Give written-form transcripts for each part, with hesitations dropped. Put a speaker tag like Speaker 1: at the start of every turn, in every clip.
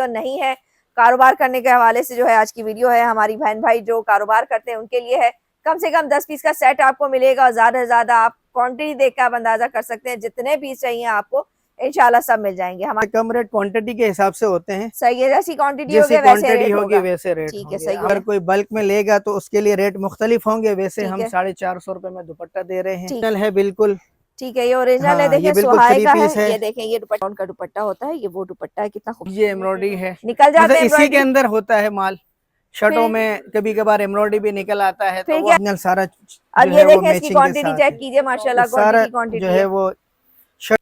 Speaker 1: तो नहीं है। कारोबार करने के हवाले से जो है आज की वीडियो है, हमारी बहन भाई जो कारोबार करते हैं उनके लिए है। कम से कम 10 पीस का सेट आपको मिलेगा और ज्यादा से ज्यादा आप क्वांटिटी देखकर आप अंदाजा कर सकते हैं, जितने पीस चाहिए आपको इंशाल्लाह सब मिल जाएंगे। हमारे
Speaker 2: कम रेट क्वांटिटी के हिसाब से होते हैं।
Speaker 1: सही है, जैसी क्वांटिटी
Speaker 2: जैसी
Speaker 1: होगी वैसे रेट
Speaker 2: होगी
Speaker 1: होगा।
Speaker 2: वैसे रेट
Speaker 1: ठीक है,
Speaker 2: होंगे।
Speaker 1: सही है।
Speaker 2: अगर कोई बल्क में लेगा तो उसके लिए रेट मुख्तलिफ होंगे। वैसे हम
Speaker 1: ठीक है।
Speaker 2: 450 रुपए में दुपट्टा दे रहे हैं।
Speaker 1: ठीक
Speaker 2: है बिल्कुल।
Speaker 1: ठीक है, ये ओरिजिनल है।
Speaker 2: हाँ,
Speaker 1: देखिए
Speaker 2: ये बिल्कुल
Speaker 1: सुहाए
Speaker 2: 3
Speaker 1: का
Speaker 2: पीस
Speaker 1: है। ये देखें, ये दुपट्टा का दुपट्टा होता है, ये वो दुपट्टा है, कितना खूबसूरत।
Speaker 2: ये एम्ब्रॉयडरी है,
Speaker 1: निकल जाते
Speaker 2: मतलब
Speaker 1: हैं
Speaker 2: इसी के
Speaker 1: embroidery।
Speaker 2: अंदर होता है माल। शर्टों
Speaker 1: फिर-
Speaker 2: में कभी कभार एम्ब्रॉयडरी भी निकल आता है,
Speaker 1: फिर
Speaker 2: तो वो
Speaker 1: क्या?
Speaker 2: ओरिजिनल सारा
Speaker 1: अब
Speaker 2: जो
Speaker 1: ये
Speaker 2: है वो
Speaker 1: देखें, इसकी
Speaker 2: मैचिंग के
Speaker 1: क्वांटिटी
Speaker 2: साथ
Speaker 1: चेक
Speaker 2: है।
Speaker 1: कीजिए, माशाल्लाह
Speaker 2: सारा
Speaker 1: क्वांटिटी
Speaker 2: जो है वो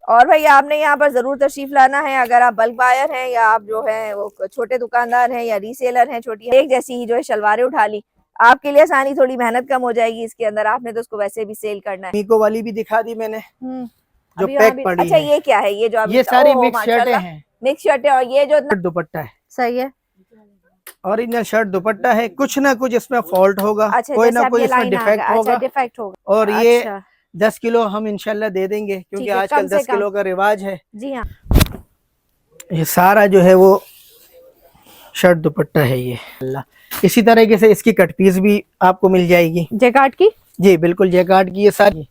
Speaker 1: और भाई आपने यहाँ पर जरूर तशरीफ लाना है। अगर आप बल्क बायर हैं या आप जो है वो छोटे दुकानदार हैं या रीसेलर हैं, छोटी एक जैसी ही जो है शलवारें उठा ली, आपके लिए आसानी, थोड़ी मेहनत कम हो जाएगी इसके अंदर। आपने तो उसको वैसे भी सेल करना है।
Speaker 2: मीको वाली भी दिखा दी मैंने, जो
Speaker 1: अभी
Speaker 2: पैक पड़ी
Speaker 1: अच्छा
Speaker 2: है।
Speaker 1: ये क्या है? ये जो अभी
Speaker 2: ये सारी मिक्स शर्टें हैं।
Speaker 1: मिक्स शर्टें, और ये जो
Speaker 2: दुपट्टा है,
Speaker 1: सही है,
Speaker 2: ओरिजिनल शर्ट दुपट्टा है। कुछ ना कुछ इसमें फॉल्ट होगा,
Speaker 1: अच्छा
Speaker 2: कोई ना
Speaker 1: जैसे अब
Speaker 2: कोई
Speaker 1: ये
Speaker 2: इसमें
Speaker 1: लाइन आ
Speaker 2: डिफेक्ट
Speaker 1: गया, अच्छा
Speaker 2: होगा।
Speaker 1: डिफेक्ट होगा।
Speaker 2: और ये
Speaker 1: अच्छा
Speaker 2: 10 किलो हम इंशाल्लाह दे देंगे, क्योंकि
Speaker 1: ठीक है,
Speaker 2: आजकल
Speaker 1: कम से
Speaker 2: 10
Speaker 1: कम।
Speaker 2: किलो का रिवाज है।
Speaker 1: जी हाँ,
Speaker 2: ये सारा जो है वो शर्ट दुपट्टा है ये अल्लाह। इसी तरीके से इसकी कट पीस भी आपको मिल जाएगी,
Speaker 1: जैकार्ड की।
Speaker 2: जी बिल्कुल जैकार्ड की। ये सारी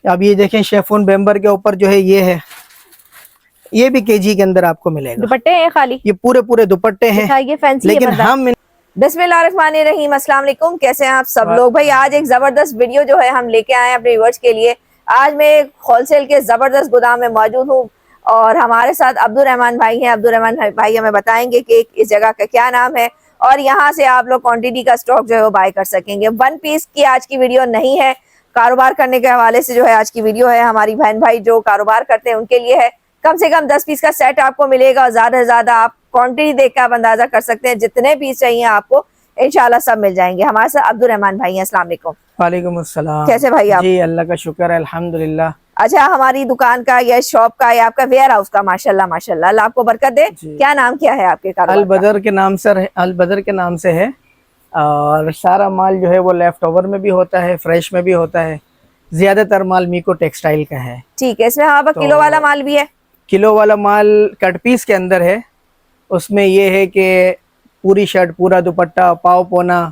Speaker 2: अब ये देखें शिफॉन बेम्बर के ऊपर जो है ये है, ये भी केजी के अंदर आपको मिलेगा।
Speaker 1: दुपट्टे हैं खाली,
Speaker 2: ये पूरे दुपट्टे हैं,
Speaker 1: ये फैंसी
Speaker 2: लेकिन हम
Speaker 1: बिस्मिल्लाहिर्रहमानिर्रहीम, अस्सलाम वालेकुम। कैसे हैं आप सब लोग? भाई आज एक जबरदस्त वीडियो जो है हम लेके आए हैं अपने व्यूअर्स के लिए। आज मैं होलसेल के जबरदस्त गोदाम में मौजूद हूँ और हमारे साथ अब्दुल रहमान भाई हैं। अब्दुल रहमान भाई हमें बताएंगे कि इस जगह का क्या नाम है और यहाँ से आप लोग क्वांटिटी का स्टॉक जो है वो बाय कर सकेंगे। 1 पीस की आज की वीडियो नहीं है, कारोबार करने के हवाले से जो है आज की वीडियो है, हमारी बहन भाई जो कारोबार करते हैं उनके लिए है। कम से कम 10 पीस का सेट आपको मिलेगा और ज्यादा से ज्यादा आप क्वांटिटी देखकर आप अंदाजा कर सकते हैं, जितने पीस चाहिए आपको इंशाल्लाह सब मिल जाएंगे। हमारे साथ अब्दुल रहमान भाई हैं। अस्सलाम वालेकुम।
Speaker 2: वालेकुम अस्सलाम।
Speaker 1: कैसे भाई आप?
Speaker 2: जी अल्लाह का शुक्र है, अल्हम्दुलिल्लाह।
Speaker 1: अच्छा, हमारी दुकान का या शॉप का या आपका वेयर हाउस का माशाल्लाह माशाल्लाह, अल्लाह आपको बरकत दे। क्या नाम क्या है आपके कारोबार
Speaker 2: अल बदर के नाम से अल बदर के नाम से है। और सारा माल जो है वो लेफ्ट ओवर में भी होता है, फ्रेश में भी होता है। ज्यादातर माल मीको टेक्सटाइल का है।
Speaker 1: ठीक है, इसमें हाँ किलो वाला माल भी है।
Speaker 2: किलो वाला माल कट पीस के अंदर है। उसमें ये है कि पूरी शर्ट, पूरा दुपट्टा, पाव पोना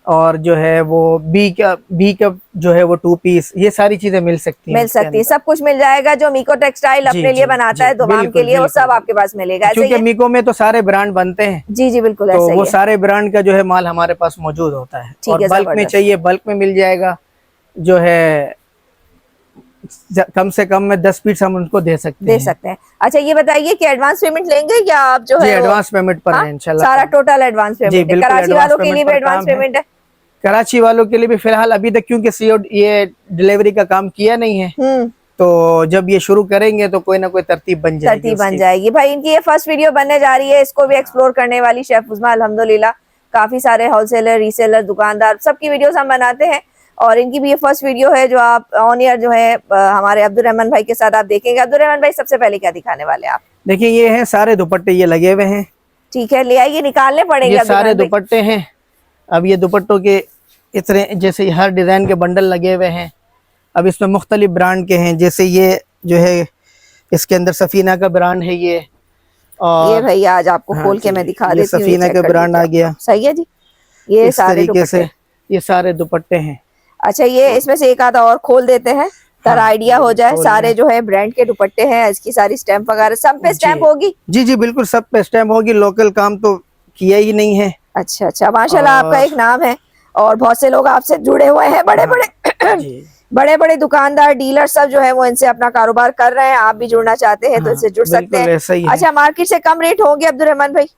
Speaker 2: और जो है वो बी का जो है वो 2 पीस, ये सारी चीजें मिल सकती हैं।
Speaker 1: सब कुछ मिल जाएगा जो मीको टेक्सटाइल अपने लिए बनाता है दुकान के लिए, वो सब आपके पास मिलेगा।
Speaker 2: क्योंकि मीको में तो सारे ब्रांड बनते हैं।
Speaker 1: जी जी बिल्कुल,
Speaker 2: तो वो सारे ब्रांड का जो है माल हमारे पास मौजूद होता है। और बल्क में चाहिए बल्क में मिल जाएगा, जो है कम से कम में 10 पीस हम उनको दे सकते हैं।
Speaker 1: अच्छा ये बताइए कि एडवांस पेमेंट लेंगे या आप जो है
Speaker 2: एडवांस पेमेंट पर है इंशाल्लाह।
Speaker 1: सारा टोटल एडवांस पेमेंट है। कराची वालों के लिए भी एडवांस पेमेंट है।
Speaker 2: कराची वालों के लिए भी फिलहाल अभी तक, क्योंकि ये डिलीवरी का काम किया नहीं है, तो जब ये शुरू करेंगे तो कोई ना कोई तरतीब बन जाएगी।
Speaker 1: भाई इनकी ये फर्स्ट वीडियो बनने जा रही है, इसको भी एक्सप्लोर करने वाली शेफ उस्मा अल्हम्दुलिल्लाह। काफी सारे होलसेलर, रीसेलर, दुकानदार सबकी वीडियोस हम बनाते हैं और इनकी भी ये फर्स्ट वीडियो है जो आप ऑन एयर जो है हमारे अब्दुल रहमान भाई के साथ आप देखेंगे। अब्दुल रहमान भाई सबसे पहले क्या दिखाने वाले हैं आप?
Speaker 2: देखिए ये हैं सारे दुपट्टे, ये लगे हुए हैं।
Speaker 1: ठीक है, ले आइए, निकालने पड़ेंगे।
Speaker 2: ये सारे दुपट्टे हैं। अब ये दुपट्टों के इतने जैसे हर डिजाइन के बंडल लगे हुए हैं। अब इसमें मुख्तलिफ ब्रांड के हैं, जैसे ये जो है इसके अंदर सफीना का ब्रांड है ये। और
Speaker 1: ये भैया आज आपको खोल के मैं दिखा देती हूँ,
Speaker 2: सफीना का ब्रांड आ गया।
Speaker 1: सही है जी, ये
Speaker 2: इस तरीके से ये सारे दुपट्टे हैं।
Speaker 1: अच्छा, ये इसमें से एक आधा और खोल देते हैं ताकि आइडिया हो जाए। सारे जो है ब्रांड के दुपट्टे हैं, इसकी सारी स्टैंप वगैरह सब पे स्टैंप होगी।
Speaker 2: जी जी बिल्कुल, सब पे स्टैंप होगी। लोकल काम तो किया ही नहीं है।
Speaker 1: अच्छा अच्छा, माशाल्लाह आपका एक नाम है और बहुत से लोग आपसे जुड़े हुए हैं। बड़े बड़े दुकानदार, डीलर सब जो है वो इनसे अपना कारोबार कर रहे हैं। आप भी जुड़ना चाहते हैं तो इनसे जुड़ सकते हैं। अच्छा, मार्केट से कम रेट होंगे अब्दुल रहमान भाई?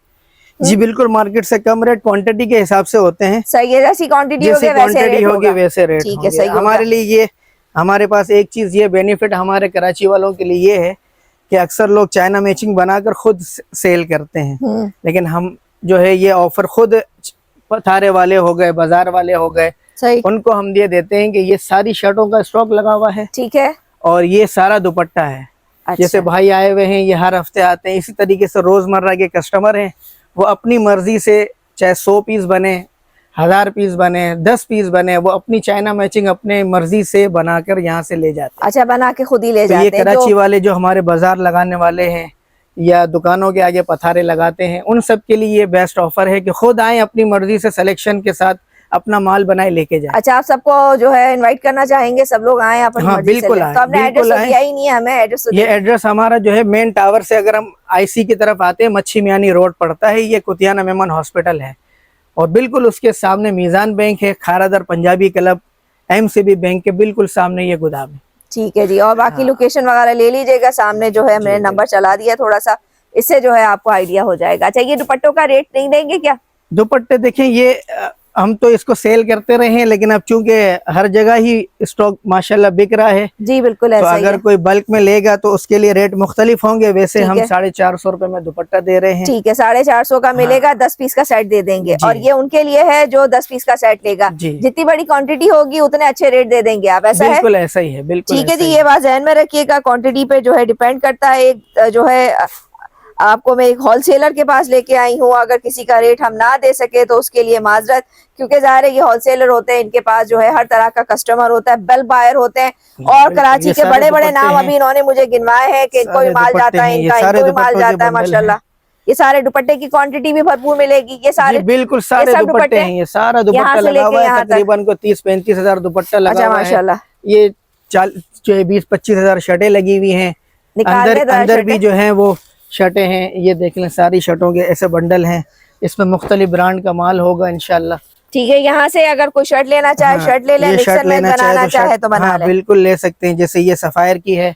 Speaker 2: जी बिल्कुल, मार्केट से कम रेट क्वांटिटी के हिसाब से होते हैं।
Speaker 1: सही है, जैसी क्वांटिटी होगी
Speaker 2: वैसे रेट।
Speaker 1: ठीक है, सही है।
Speaker 2: हमारे लिए ये, हमारे पास एक चीज ये बेनिफिट हमारे कराची वालों के लिए ये है कि अक्सर लोग चाइना मैचिंग बनाकर खुद सेल करते हैं, लेकिन हम जो है ये ऑफर खुद पथारे वाले हो गए, बाजार वाले हो गए, उनको हम दे देते हैं कि ये सारी शर्टों का स्टॉक लगा हुआ है।
Speaker 1: ठीक है,
Speaker 2: और ये सारा दुपट्टा है। अच्छा। जैसे भाई आए हुए हैं, ये हर हफ्ते आते हैं। इसी तरीके से रोजमर्रा के कस्टमर हैं, वो अपनी मर्जी से चाहे 100 पीस बने, 1000 पीस बने, 10 पीस बने, वो अपनी चाइना मैचिंग अपने मर्जी से बनाकर यहाँ से ले जाते हैं।
Speaker 1: अच्छा, बना के खुद ही ले जाते हैं।
Speaker 2: ये कराची वाले जो हमारे बाजार लगाने वाले हैं, या दुकानों के आगे पथारे लगाते हैं, उन सब के लिए ये बेस्ट ऑफर है कि खुद आए, अपनी मर्जी से सिलेक्शन के साथ अपना माल बनाए लेके जाए।
Speaker 1: अच्छा, आप सबको जो है इनवाइट करना चाहेंगे, सब लोग आए अपनी
Speaker 2: हाँ,
Speaker 1: मर्जी से
Speaker 2: बिल्कुल
Speaker 1: लें।
Speaker 2: आए,
Speaker 1: तो आपने एड्रेस
Speaker 2: बिल्कुल
Speaker 1: तो दिया ही नहीं है हमें, एड्रेस तो
Speaker 2: ये एड्रेस हमारा जो है मेन टावर से अगर हम आईसी की तरफ आते हैं, मच्छी मियानी रोड पड़ता है, ये कुतियाना मेमन हॉस्पिटल है, और बिल्कुल उसके सामने मीजान बैंक है, Kharadar Punjabi club, MCB bank के बिल्कुल सामने ये गोदाम है।
Speaker 1: ठीक है जी। और बाकी
Speaker 2: हाँ।
Speaker 1: लोकेशन वगैरह ले लीजिएगा, सामने जो है मैंने नंबर चला दिया थोड़ा सा, इससे जो है आपको आइडिया हो जाएगा। अच्छा, ये दुपट्टों का रेट नहीं देंगे क्या?
Speaker 2: दुपट्टे देखें, ये हम तो इसको सेल करते रहे हैं, लेकिन अब चूंकि हर जगह ही स्टॉक माशाल्लाह बिक रहा है,
Speaker 1: जी बिल्कुल
Speaker 2: तो
Speaker 1: ऐसा ही
Speaker 2: अगर
Speaker 1: है।
Speaker 2: कोई बल्क में लेगा तो उसके लिए रेट मुख्तलिफ होंगे। वैसे
Speaker 1: ठीक
Speaker 2: हम
Speaker 1: है।
Speaker 2: 450 रुपए में दुपट्टा दे रहे हैं।
Speaker 1: ठीक है, 450 का मिलेगा, 10 पीस का सेट दे देंगे।
Speaker 2: जी।
Speaker 1: और ये उनके लिए है जो 10 पीस का सेट लेगा,
Speaker 2: जी।
Speaker 1: जितनी बड़ी क्वांटिटी होगी उतने अच्छे रेट दे देंगे आप, ऐसा है?
Speaker 2: बिल्कुल ऐसा ही है, बिल्कुल
Speaker 1: ठीक है
Speaker 2: ऐसा
Speaker 1: जी,
Speaker 2: ही
Speaker 1: ये बात ध्यान में रखिएगा, क्वांटिटी पे जो है डिपेंड करता है। एक जो है आपको मैं एक होलसेलर के पास लेके आई हूँ, अगर किसी का रेट हम ना दे सके तो उसके लिए माजरत, क्योंकि ज़ाहिर है ये होलसेलर होते हैं, इनके पास जो है हर तरह का कस्टमर होता है, बल्क बायर होते हैं। और
Speaker 2: बिल्कुल,
Speaker 1: कराची
Speaker 2: ये
Speaker 1: के
Speaker 2: सारे
Speaker 1: बड़े बड़े
Speaker 2: दुपट्टे
Speaker 1: नाम
Speaker 2: हैं।
Speaker 1: अभी इन्होंने मुझे गिनवाए हैं कि इनको भी
Speaker 2: सारे
Speaker 1: माल
Speaker 2: दुपट्टे
Speaker 1: जाता है,
Speaker 2: हैं, ये
Speaker 1: इनका
Speaker 2: सारे
Speaker 1: इनको भी माल
Speaker 2: दुपट्टों के
Speaker 1: जाता है
Speaker 2: बंडल हैं।
Speaker 1: माशाल्लाह। ये सारे दुपट्टे की क्वांटिटी भी भरपूर मिलेगी। ये
Speaker 2: जी,
Speaker 1: सारे
Speaker 2: बिल्कुल
Speaker 1: ये
Speaker 2: सारे
Speaker 1: सब
Speaker 2: दुपट्टे हैं, ये सारा दुपट्टा
Speaker 1: यहाँ से
Speaker 2: लगा
Speaker 1: लेके
Speaker 2: हुआ है,
Speaker 1: यहाँ तक।
Speaker 2: तकरीबन को 30-35 हजार दुपट्टा लगा
Speaker 1: अच्छा
Speaker 2: हुआ है।
Speaker 1: माशाल्लाह।
Speaker 2: ये 20-25 हजार शर्टें लगी हुई हैं।
Speaker 1: निकाल
Speaker 2: अंदर
Speaker 1: दे जरा
Speaker 2: अंदर भी
Speaker 1: शर्टें।
Speaker 2: जो है वो शर्टें हैं, ये देख लें, सारी शर्टों के ऐसे बंडल हैं। इसमें मुख्तलिफ ब्रांड का माल होगा इंशाल्लाह।
Speaker 1: ठीक है, यहाँ से अगर कोई शर्ट लेना चाहे
Speaker 2: हाँ,
Speaker 1: शर्ट ले ले,
Speaker 2: ये
Speaker 1: मिक्सर
Speaker 2: शर्ट
Speaker 1: में
Speaker 2: लेना
Speaker 1: बनाना चाहे तो बना
Speaker 2: हाँ
Speaker 1: ले।
Speaker 2: बिल्कुल ले सकते हैं। जैसे ये सफायर की है,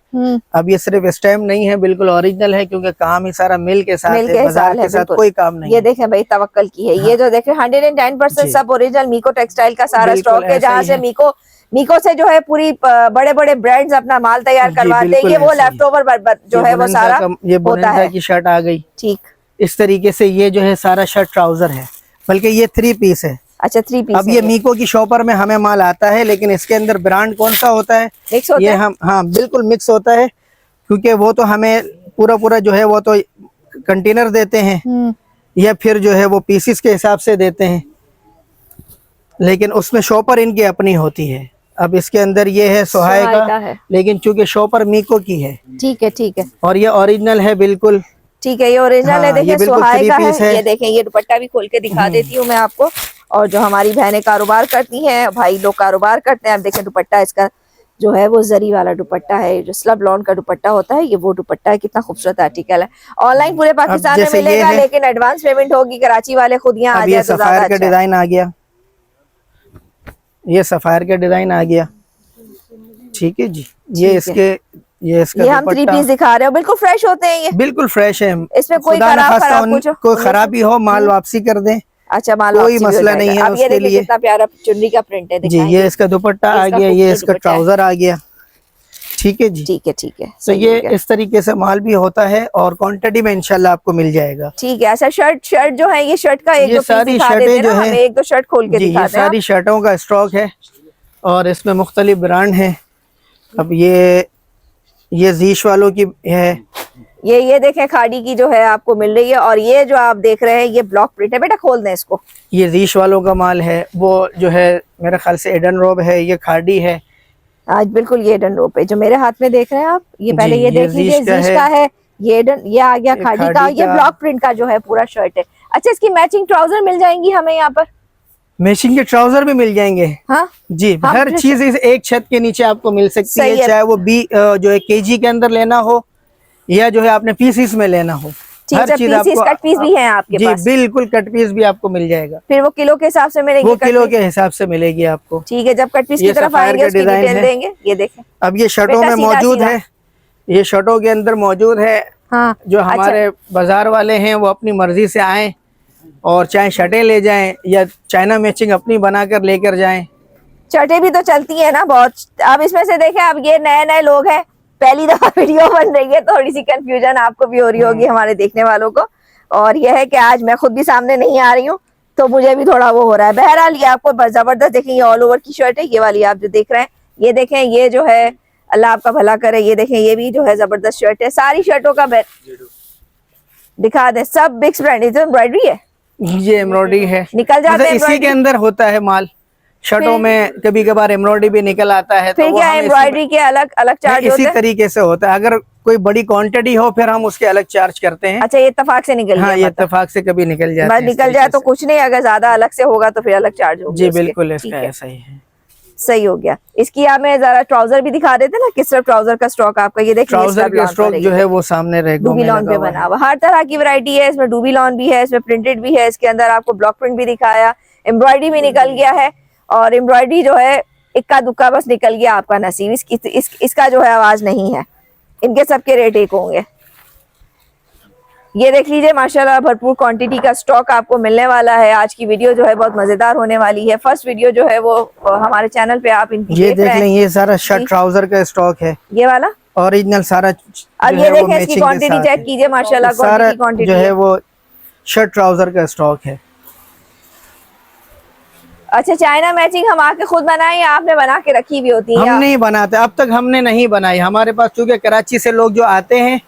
Speaker 2: अब ये सिर्फ स्टैम्प नहीं है, बिल्कुल ओरिजिनल है, क्योंकि काम ही सारा मिल के साथ
Speaker 1: मिल
Speaker 2: है,
Speaker 1: के
Speaker 2: बाजार
Speaker 1: साल है
Speaker 2: के साथ
Speaker 1: बिल्कुल।
Speaker 2: कोई काम नहीं
Speaker 1: ये
Speaker 2: है।
Speaker 1: देखें भाई, तवक्कल की है।
Speaker 2: हाँ।
Speaker 1: ये जो देखें 110%
Speaker 2: जी।
Speaker 1: सब ओरिजिनल मीको टेक्सटाइल का सारा
Speaker 2: बिल्कुल
Speaker 1: स्टॉक है,
Speaker 2: ऐसा
Speaker 1: जहाँ
Speaker 2: ही
Speaker 1: से
Speaker 2: है।
Speaker 1: मीको से जो है पूरी बड़े बड़े ब्रांड्स अपना माल तैयार
Speaker 2: जी,
Speaker 1: करवाते हैं।
Speaker 2: बिल्कुल
Speaker 1: ये वो
Speaker 2: ऐसा ही
Speaker 1: लेफ्ट ओवर जो है वो
Speaker 2: बोनंजा
Speaker 1: सारा
Speaker 2: ये
Speaker 1: होता
Speaker 2: बोनंजा
Speaker 1: है।
Speaker 2: की शर्ट आ गई।
Speaker 1: ठीक,
Speaker 2: इस तरीके से ये जो है सारा शर्ट ट्राउजर है, बल्कि ये 3 पीस है।
Speaker 1: अच्छा 3 पीस
Speaker 2: अब ये मीको की शॉपर में हमें माल आता है, लेकिन इसके अंदर ब्रांड कौन सा होता है,
Speaker 1: मिक्स होता
Speaker 2: ये
Speaker 1: है?
Speaker 2: हम हाँ बिल्कुल मिक्स होता है, क्योंकि वो तो हमें पूरा जो है वो तो कंटेनर देते हैं, या फिर जो है वो पीसीस के हिसाब से देते हैं, लेकिन उसमें शॉपर इनकी अपनी होती है। अब इसके अंदर ये है सोहाय का
Speaker 1: है।
Speaker 2: लेकिन चूंकि शॉपर मीको की है,
Speaker 1: ठीक है, ठीक है,
Speaker 2: और ये ओरिजिनल है बिल्कुल।
Speaker 1: ठीक है। ये ओरिजिनल है,
Speaker 2: हाँ, ये
Speaker 1: देखिए
Speaker 2: बिल्कुल
Speaker 1: सुहाय
Speaker 2: 3
Speaker 1: का
Speaker 2: पीस
Speaker 1: है।
Speaker 2: है।
Speaker 1: ये देखें, ये दुपट्टा भी खोल के दिखा देती हूँ मैं आपको। और जो हमारी बहनें कारोबार करती हैं, भाई लोग कारोबार करते हैं, आप देखें दुपट्टा इसका जो है वो जरी वाला दुपट्टा है, जो स्लब लॉन का दुपट्टा होता है, ये वो दुपट्टा है। कितना खूबसूरत आर्टिकल है। ऑनलाइन पूरे पाकिस्तान में
Speaker 2: जैसे ये
Speaker 1: मिलेगा,
Speaker 2: है,
Speaker 1: लेकिन एडवांस पेमेंट होगी, कराची वाले खुद यहाँ आ
Speaker 2: अब
Speaker 1: जाए
Speaker 2: ये
Speaker 1: तो ज्यादा
Speaker 2: सफायर का
Speaker 1: अच्छा है।
Speaker 2: डिजाइन आ गया, ये सफायर का डिजाइन आ गया। ठीक है जी, ये इसके ये इसका
Speaker 1: ये हम 3
Speaker 2: दुपट्टा
Speaker 1: पीस दिखा रहे हो, बिल्कुल फ्रेश होते हैं ये।
Speaker 2: बिल्कुल फ्रेश है।
Speaker 1: इसमें कोई
Speaker 2: खुदा न
Speaker 1: खराब
Speaker 2: खास्ता
Speaker 1: कुछ हो?
Speaker 2: कोई खराबी हो, माल वापसी कर दें,
Speaker 1: अच्छा, माल
Speaker 2: कोई
Speaker 1: वापसी भी हो
Speaker 2: मसला
Speaker 1: जाएगा।
Speaker 2: नहीं है
Speaker 1: अब ये
Speaker 2: उसके
Speaker 1: देखिए
Speaker 2: लिए।
Speaker 1: कितना प्यारा चुन्नी का प्रिंट है,
Speaker 2: जी।
Speaker 1: दिखाएंगे।
Speaker 2: ये इसका दुपट्टा आ
Speaker 1: इसका
Speaker 2: गया, ये
Speaker 1: खूबसूरत
Speaker 2: इसका
Speaker 1: दुपट्टा है।
Speaker 2: ट्राउजर आ गया। ठीक है जी,
Speaker 1: ठीक है, ठीक है,
Speaker 2: तो
Speaker 1: सही
Speaker 2: ये
Speaker 1: हो गया।
Speaker 2: इस तरीके से माल भी होता है, और क्वांटिटी में इंशाल्लाह आपको मिल जाएगा।
Speaker 1: ठीक है। अच्छा, शर्ट जो है, ये शर्ट का एक
Speaker 2: ये
Speaker 1: दो पीस
Speaker 2: सारी
Speaker 1: दिखा
Speaker 2: शर्टें
Speaker 1: देते
Speaker 2: जो
Speaker 1: ना
Speaker 2: है,
Speaker 1: हमें, एक दो शर्ट खोल के
Speaker 2: जी, ये
Speaker 1: दिखाते हैं
Speaker 2: सारी शर्टों का स्टॉक है, और इसमें मुख्तलिफ ब्रांड है। अब ये जीश वालों की है,
Speaker 1: ये देखें खाड़ी की जो है आपको मिल रही है। और ये जो आप देख रहे हैं ये ब्लॉक प्रिंट है। बेटा खोल दें इसको।
Speaker 2: ये जीश वालों का माल है। वो जो है मेरे ख्याल से एडन रोब है, ये खाड़ी है।
Speaker 1: आज बिल्कुल ये एडन रोप है जो मेरे हाथ में देख रहे हैं आप, ये पहले
Speaker 2: जी,
Speaker 1: ये
Speaker 2: ये
Speaker 1: देख लीजिए,
Speaker 2: जीश का
Speaker 1: जीश
Speaker 2: है।
Speaker 1: का है। ये एडन, ये आ गया
Speaker 2: ये
Speaker 1: खाड़ी का।
Speaker 2: खाड़ी
Speaker 1: ये
Speaker 2: का।
Speaker 1: ब्लॉक प्रिंट का जो है पूरा शर्ट है। अच्छा, इसकी मैचिंग ट्राउजर मिल जाएंगी हमें यहाँ पर?
Speaker 2: मैचिंग के ट्राउजर भी मिल जाएंगे।
Speaker 1: हाँ
Speaker 2: जी,
Speaker 1: हम
Speaker 2: हर चीज इस एक छत के नीचे आपको मिल सकती
Speaker 1: सही
Speaker 2: है,
Speaker 1: है।
Speaker 2: चाहे वो जो है केजी के अंदर लेना हो, या जो है आपने पीसीस में लेना हो।
Speaker 1: ठीक है, पीसीस कट पीस भी हैं आपके
Speaker 2: जी
Speaker 1: पास?
Speaker 2: बिल्कुल, कट पीस भी आपको मिल जाएगा।
Speaker 1: फिर वो किलो के हिसाब से मिलेगी?
Speaker 2: वो
Speaker 1: कट
Speaker 2: किलो
Speaker 1: पीस?
Speaker 2: के हिसाब से मिलेगी आपको।
Speaker 1: ठीक है, जब कट पीस
Speaker 2: ये
Speaker 1: की तरफ
Speaker 2: सफायर
Speaker 1: आएंगे
Speaker 2: का
Speaker 1: उसकी
Speaker 2: डिजाइन
Speaker 1: डिटेल
Speaker 2: है।
Speaker 1: देंगे। ये देखें,
Speaker 2: अब ये शर्टों
Speaker 1: बेटा
Speaker 2: में
Speaker 1: सीधा
Speaker 2: मौजूद
Speaker 1: सीधा।
Speaker 2: है, ये शर्टों के अंदर मौजूद है।
Speaker 1: हाँ,
Speaker 2: जो हमारे बाजार वाले हैं वो अपनी मर्जी से आए, और चाहे शर्टें ले जाएं या चाइना मैचिंग अपनी बनाकर लेकर जाएं।
Speaker 1: शर्टें भी तो चलती है ना बहुत। अब इसमें से देखें, अब ये नए नए लोग हैं, पहली दफा वीडियो बन रही है, थोड़ी सी कंफ्यूजन आपको भी हो रही होगी, हमारे देखने वालों को। और यह है कि आज मैं खुद भी सामने नहीं आ रही हूँ, तो मुझे भी थोड़ा वो हो रहा है। बहरहाल ये आपको जबरदस्त देखें, ये ऑल ओवर की शर्ट है, ये वाली आप जो देख रहे हैं। ये देखें, ये जो है अल्लाह आपका भला करे। ये देखें, ये भी जो है जबरदस्त शर्ट है। सारी शर्टों का दिखा दे, सब बिग्स ब्रांड। ये एम्ब्रॉयडरी है,
Speaker 2: ये एम्ब्रॉयडरी है,
Speaker 1: निकल जाते हैं
Speaker 2: इसी के
Speaker 1: embroidery।
Speaker 2: अंदर होता है माल। शर्टों
Speaker 1: फिर-
Speaker 2: में कभी कभार एम्ब्रॉयडरी भी निकल आता है,
Speaker 1: फिर
Speaker 2: तो वो
Speaker 1: क्या
Speaker 2: हमें
Speaker 1: एम्ब्रॉयडरी के अलग अलग चार्ज होते
Speaker 2: इसी
Speaker 1: हैं?
Speaker 2: तरीके से होता है। अगर कोई बड़ी क्वांटिटी हो फिर हम उसके अलग चार्ज करते हैं।
Speaker 1: अच्छा, ये इत्तेफाक से निकल
Speaker 2: हाँ,
Speaker 1: गया,
Speaker 2: ये
Speaker 1: मतलब
Speaker 2: इत्तेफाक से कभी निकल जाता है।
Speaker 1: निकल जाए तो कुछ नहीं, अगर ज्यादा अलग से होगा तो फिर अलग चार्ज होगा।
Speaker 2: जी बिल्कुल, इसका ऐसा ही है।
Speaker 1: सही हो गया। इसकी आप हमें जरा ट्राउजर भी दिखा देते ना, किस तरह ट्राउजर का स्टॉक आपका, ये देखिए
Speaker 2: ट्राउजर का स्टॉक जो है वो सामने रेगों
Speaker 1: डूबी
Speaker 2: में
Speaker 1: लॉन
Speaker 2: लगा
Speaker 1: पे
Speaker 2: हुआ
Speaker 1: बना हुआ, हर तरह की वैरायटी है इसमें। डूबी लॉन भी है इसमें, प्रिंटेड भी है, इसके अंदर आपको ब्लॉक प्रिंट भी दिखाया, एम्ब्रॉयडरी भी निकल गया है। और एम्ब्रॉयडरी जो है इक्का दुक्का बस निकल गया आपका नसीब, इसका जो है आवाज नहीं है। इनके सबके रेट एक होंगे। ये देख लीजिए माशाल्लाह, भरपूर क्वांटिटी का स्टॉक आपको मिलने वाला है। आज की वीडियो जो है बहुत मजेदार होने वाली है। फर्स्ट वीडियो जो है वो हमारे चैनल पे आप इनकी
Speaker 2: ये देख लें, ये सारा शर्ट ट्राउजर का स्टॉक है,
Speaker 1: ये वाला
Speaker 2: ओरिजिनल सारा।
Speaker 1: अब ये देखें इसकी क्वांटिटी चेक कीजिए माशाल्लाह,
Speaker 2: सारा
Speaker 1: क्वांटिटी
Speaker 2: जो है वो शर्ट ट्राउजर का स्टॉक है।
Speaker 1: अच्छा, चाइना मैचिंग हम आके खुद बनाए या आपने बना के रखी भी होती है?
Speaker 2: हम नहीं बनाते, अब तक हमने नहीं बनाई। हमारे पास चूंकि कराची से लोग जो आते हैं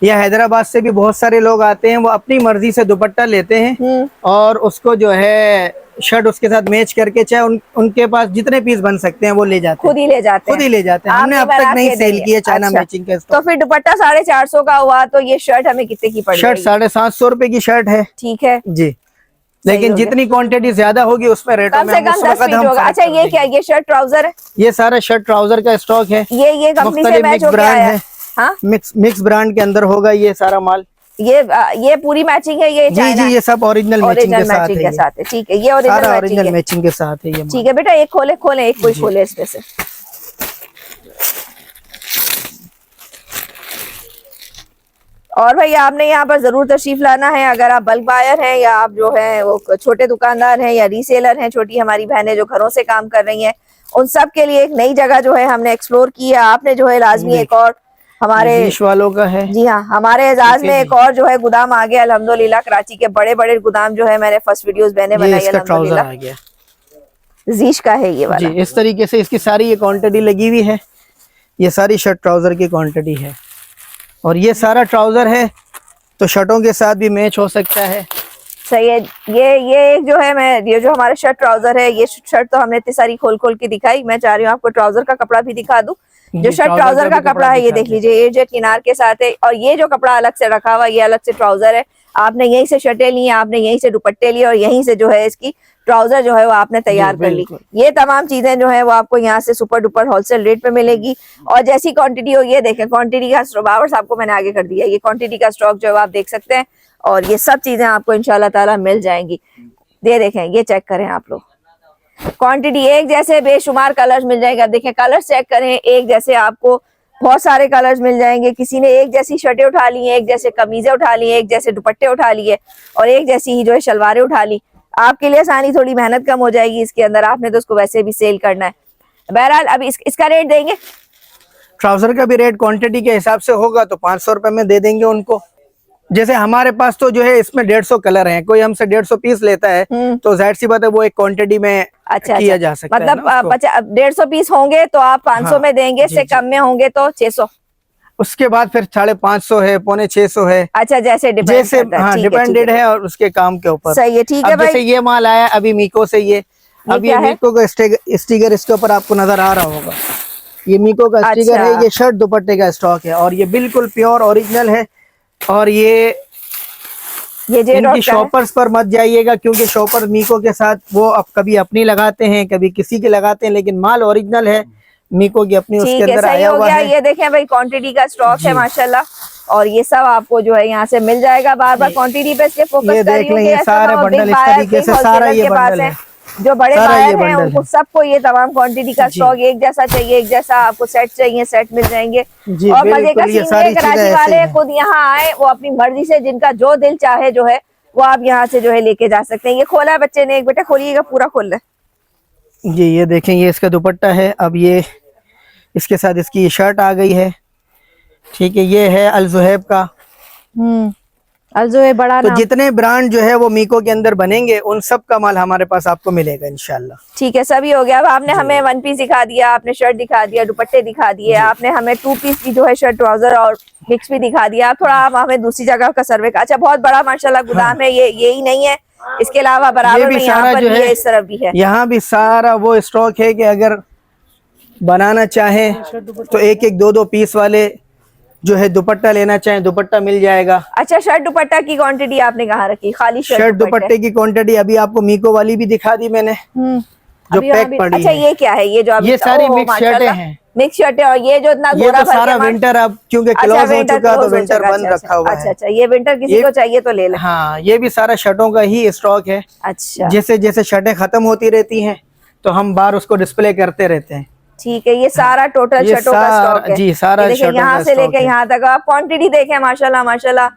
Speaker 2: या हैदराबाद से भी बहुत सारे लोग आते हैं, वो अपनी मर्जी से दुपट्टा लेते हैं और उसको जो है शर्ट उसके साथ मैच करके, चाहे उनके पास जितने पीस बन सकते हैं वो ले जाते हैं,
Speaker 1: खुद ही ले जाते हैं।
Speaker 2: खुद ही ले जाते हैं। हमने अब तक नहीं सेल किया चाइना मैचिंग का।
Speaker 1: तो फिर दुपट्टा 450 का हुआ, तो ये शर्ट हमें कितने की पड़ी?
Speaker 2: शर्ट 750 रुपए की शर्ट है।
Speaker 1: ठीक है
Speaker 2: जी, लेकिन जितनी क्वांटिटी ज्यादा होगी उसमें रेटों
Speaker 1: कम
Speaker 2: में
Speaker 1: से कम 10 फीट होगा। अच्छा, ये क्या, ये शर्ट ट्राउजर है?
Speaker 2: ये सारा शर्ट ट्राउजर का स्टॉक है।
Speaker 1: ये कंपनी से मैच होकर आया है? हाँ,
Speaker 2: मिक्स ब्रांड के अंदर होगा ये सारा माल।
Speaker 1: ये पूरी मैचिंग है? ये
Speaker 2: जी जी, ये सब ओरिजिनल मैचिंग के साथ है।
Speaker 1: ठीक है, ये ओरिजिनल
Speaker 2: मैचिंग के साथ है ये।
Speaker 1: ठीक है बेटा, एक खोले एक कोई खोले इसमें से। और भाई आपने यहाँ पर जरूर तशरीफ लाना है, अगर आप बल्क बायर हैं या आप जो है वो छोटे दुकानदार हैं या रीसेलर हैं, छोटी हमारी बहनें जो घरों से काम कर रही हैं, उन सब के लिए एक नई जगह जो है हमने एक्सप्लोर की है। आपने जो है लाजमी एक और हमारे
Speaker 2: वालों का है।
Speaker 1: जी हाँ, हमारे एजाज में एक और जो है गोदाम आ गया अल्हम्दुलिल्लाह। कराची के बड़े बड़े गोदाम जो है मैंने फर्स्ट वीडियोस बहने बनाई अल्हम्दुलिल्लाह। जीश का है ये वाला।
Speaker 2: जी, इस तरीके से इसकी सारी ये क्वांटिटी लगी हुई है। ये सारी शर्ट ट्राउजर की क्वांटिटी है और ये सारा ट्राउजर है तो शर्टों के साथ भी मैच हो सकता है।
Speaker 1: सही है। ये जो है, मैं ये जो हमारे शर्ट ट्राउजर है, ये शर्ट तो हमने इतनी सारी खोल के दिखाई, मैं चाह रही हूँ आपको ट्राउजर का कपड़ा भी दिखा दूं। जो शर्ट ट्राउजर का कपड़ा है ये देख लीजिए, ये जो किनार के साथ है, और ये जो कपड़ा अलग से रखा हुआ ये अलग से ट्राउजर है। आपने यहीं से शर्टें ली, आपने यहीं से दुपट्टे लिए और यहीं से जो है इसकी ट्राउजर जो है वो आपने तैयार कर ली। ये तमाम चीजें जो है वो आपको यहाँ से सुपर डुपर होलसेल रेट पे मिलेगी। और जैसी क्वांटिटी हो, ये देखें क्वांटिटी का स्टॉक आपको मैंने आगे कर दिया, ये क्वांटिटी का स्टॉक जो है आप देख सकते हैं। और ये सब चीजें आपको इंशाल्लाह ताला मिल जाएंगी। ये देखें, ये चेक करें आप लोग, क्वांटिटी एक जैसे बेशुमार कलर्स मिल जाएंगे। अब देखें कलर्स चेक करें, एक जैसे आपको बहुत सारे कलर्स मिल जाएंगे। किसी ने एक जैसी शर्टें उठा ली हैं, एक जैसे कमीजें उठा ली हैं, एक जैसे दुपट्टे उठा लिए और एक जैसी ही जो है शलवारें उठा ली। आपके लिए आसानी, थोड़ी मेहनत कम हो जाएगी इसके अंदर, आपने तो उसको वैसे भी सेल करना है। बहरहाल अब इसका रेट देंगे,
Speaker 2: ट्राउजर का भी रेट क्वांटिटी के हिसाब से होगा तो 500 रुपए में दे देंगे उनको। जैसे हमारे पास तो जो है इसमें 150 कलर हैं, कोई हमसे 150 पीस लेता है तो जाहिर सी बात है वो एक क्वांटिटी में किया जा सकता है।
Speaker 1: मतलब 150 पीस होंगे तो आप 500 में देंगे, इससे कम में होंगे तो 600।
Speaker 2: उसके बाद फिर 550 है, 650 है।
Speaker 1: अच्छा, जैसे
Speaker 2: डिपेंडेड है और उसके काम के ऊपर।
Speaker 1: सही है, ठीक है भाई।
Speaker 2: जैसे ये माल आया अभी मीको से, ये अभी मीको का स्टिकर इसके ऊपर आपको नजर आ रहा होगा, ये मीको का स्टिकर है। ये शर्ट दुपट्टे का स्टॉक है और ये बिल्कुल प्योर ओरिजिनल है। और ये इनकी शॉपर्स पर मत जाइएगा, क्योंकि शॉपर मीको के साथ वो अब कभी अपनी लगाते हैं कभी किसी के लगाते हैं, लेकिन माल ओरिजिनल है, मीको की अपनी उसके अंदर आया हुआ है।
Speaker 1: ये देखें भाई, क्वांटिटी का स्टॉक है माशाल्लाह और ये सब आपको जो है यहाँ से मिल जाएगा। बार बार क्वांटिटी पे इसलिए फोकस कर रही हूं कि
Speaker 2: सारे बंडल इस तरीके से, सारा ये बंडल है।
Speaker 1: जो बड़े बायर हैं उनको सबको ये तमाम क्वांटिटी का स्टॉक एक जैसा चाहिए, एक जैसा आपको सेट चाहिए, सेट मिल जाएंगे। और मजे का सीन है, कराची वाले खुद यहाँ आए, वो अपनी मर्जी से जिनका जो दिल चाहे जो है वो आप यहाँ से जो है लेके जा सकते हैं। ये खोला है बच्चे ने, एक बेटा खोलिएगा, पूरा खोल है।
Speaker 2: जी, ये देखें, ये इसका दुपट्टा है। अब ये इसके साथ इसकी शर्ट आ गई है, ठीक है। ये है अल ज़ुहैब का।
Speaker 1: अलज़ुहैब बड़ा
Speaker 2: तो
Speaker 1: नाम।
Speaker 2: जितने ब्रांड जो है वो मीको के अंदर बनेंगे उन सब का माल हमारे पास आपको मिलेगा इंशाल्लाह।
Speaker 1: ठीक है, सभी हो गया। अब आपने हमें 1 पीस दिखा दिया, आपने शर्ट दिखा दिया, दुपट्टे दिखा दिए, आपने हमें 2 पीस की जो है शर्ट ट्राउजर और मिक्स भी दिखा दिया। आप थोड़ा आप हमें दूसरी जगह का सर्वे का। अच्छा, बहुत बड़ा माशाल्लाह गोदाम है ये, यही नहीं है, इसके अलावा बराबर में यहाँ पर भी है, इस तरफ भी है।
Speaker 2: यहाँ भी सारा वो स्टॉक है कि अगर बनाना चाहे तो 1-1, 2-2 पीस वाले जो है दुपट्टा लेना चाहें दुपट्टा मिल जाएगा।
Speaker 1: अच्छा, शर्ट दुपट्टा की क्वांटिटी आपने कहाँ रखी? खाली
Speaker 2: शर्ट दुपट्टे की क्वांटिटी अभी आपको मीको वाली भी दिखा दी मैंने, जो पैक पड़ी
Speaker 1: अच्छा
Speaker 2: है।
Speaker 1: ये क्या है? ये जो
Speaker 2: ये सारी मिक्स शर्टें हैं।
Speaker 1: मिक्स शर्टें। और ये जो इतना
Speaker 2: ये
Speaker 1: गोरा
Speaker 2: तो
Speaker 1: भर
Speaker 2: सारा
Speaker 1: के
Speaker 2: विंटर अब क्योंकि क्लोज हो चुका तो विंटर बंद रखा हुआ है।
Speaker 1: अच्छा, ये विंटर किसी को चाहिए तो ले ले।
Speaker 2: हाँ, ये भी सारा शर्टों का ही स्टॉक है।
Speaker 1: अच्छा,
Speaker 2: जैसे जैसे शर्टें खत्म होती रहती हैं तो हम बाहर उसको डिस्प्ले करते रहते हैं।
Speaker 1: ठीक है, ये सारा टोटल
Speaker 2: ये
Speaker 1: शर्टों का स्टॉक है।
Speaker 2: जी, सारा
Speaker 1: देखिए
Speaker 2: शर्टों
Speaker 1: यहाँ
Speaker 2: का
Speaker 1: से
Speaker 2: स्टॉक
Speaker 1: लेके
Speaker 2: है।
Speaker 1: यहाँ तक आप क्वांटिटी देखें, माशाल्लाह माशाल्लाह।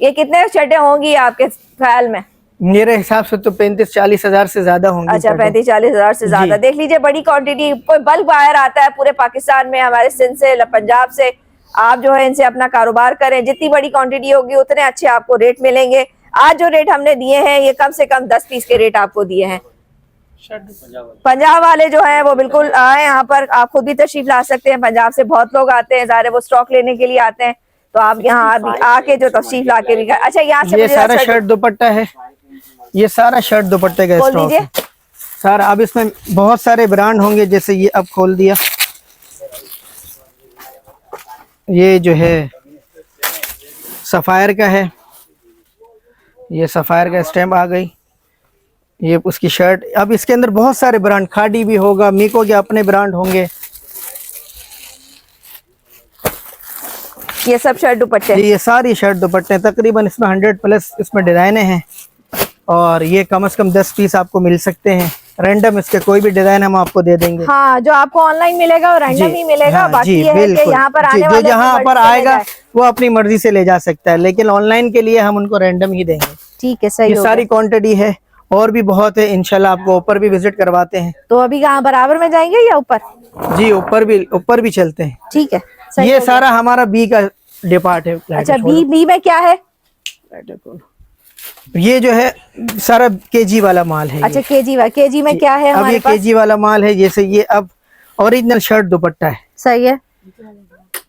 Speaker 1: ये कितने शर्टें होंगी आपके ख्याल में?
Speaker 2: मेरे हिसाब से तो 35-40 हजार से ज्यादा होंगी।
Speaker 1: अच्छा, 35-40 हजार से ज्यादा। देख लीजिए, बड़ी क्वांटिटी, कोई बल्क बाहर आता है पूरे पाकिस्तान में, हमारे सिंध से, पंजाब से। आप जो है इनसे अपना कारोबार करें, जितनी बड़ी क्वांटिटी होगी उतने अच्छे आपको रेट मिलेंगे। आज जो रेट हमने दिए हैं ये कम से कम 10 पीस के रेट आपको दिए हैं। पंजाब वाले जो हैं वो बिल्कुल आए यहाँ पर, आप खुद भी तशरीफ ला सकते हैं। पंजाब से बहुत लोग आते हैं, ज़ाहिर है वो स्टॉक लेने के लिए आते हैं, तो आप यहाँ आके जो तशरीफ ला के भी। अच्छा, यहाँ से
Speaker 2: ये सारा शर्ट दुपट्टा है, ये सारा शर्ट दुपट्टे का स्टॉक है सारा। अब इसमें बहुत सारे ब्रांड होंगे, जैसे ये अब खोल दिया, ये जो है सफायर का है, ये सफायर का स्टैम्प आ गई, ये उसकी शर्ट। अब इसके अंदर बहुत सारे ब्रांड, खादी भी होगा, मीको के अपने ब्रांड होंगे।
Speaker 1: ये सब शर्ट दुपट्टे,
Speaker 2: ये सारी शर्ट दुपट्टे तकरीबन इसमें 100+ इसमें डिजाइने हैं, और ये कम से कम 10 पीस आपको मिल सकते हैं। रैंडम इसके कोई भी डिजाइन हम आपको दे देंगे।
Speaker 1: हाँ, जो आपको ऑनलाइन मिलेगा वो रैंडम ही मिलेगा।
Speaker 2: हाँ,
Speaker 1: बाकी ये है कि यहाँ पर आने
Speaker 2: जो
Speaker 1: वाले
Speaker 2: जहाँ
Speaker 1: की
Speaker 2: पर
Speaker 1: मर्जी से ले
Speaker 2: आएगा
Speaker 1: जाए।
Speaker 2: वो अपनी मर्जी से ले जा सकता है, लेकिन ऑनलाइन के लिए हम उनको रैंडम ही देंगे।
Speaker 1: ठीक है, सही
Speaker 2: ये
Speaker 1: हो
Speaker 2: सारी
Speaker 1: गया।
Speaker 2: क्वांटिटी है, और भी बहुत है। इंशाल्लाह आपको ऊपर भी विजिट करवाते हैं।
Speaker 1: तो अभी कहाँ, बराबर में जाएंगे या ऊपर?
Speaker 2: जी, ऊपर भी चलते हैं।
Speaker 1: ठीक है, सही
Speaker 2: ये
Speaker 1: हो
Speaker 2: सारा हमारा बी का डिपार्ट है।
Speaker 1: अच्छा, बी में क्या है?
Speaker 2: ये जो है सारा केजी वाला माल है।
Speaker 1: अच्छा, केजी में क्या है
Speaker 2: अब
Speaker 1: हमारे
Speaker 2: ये
Speaker 1: पास?
Speaker 2: केजी वाला माल है। जैसे ये अब ओरिजिनल शर्ट दुपट्टा है।
Speaker 1: सही है,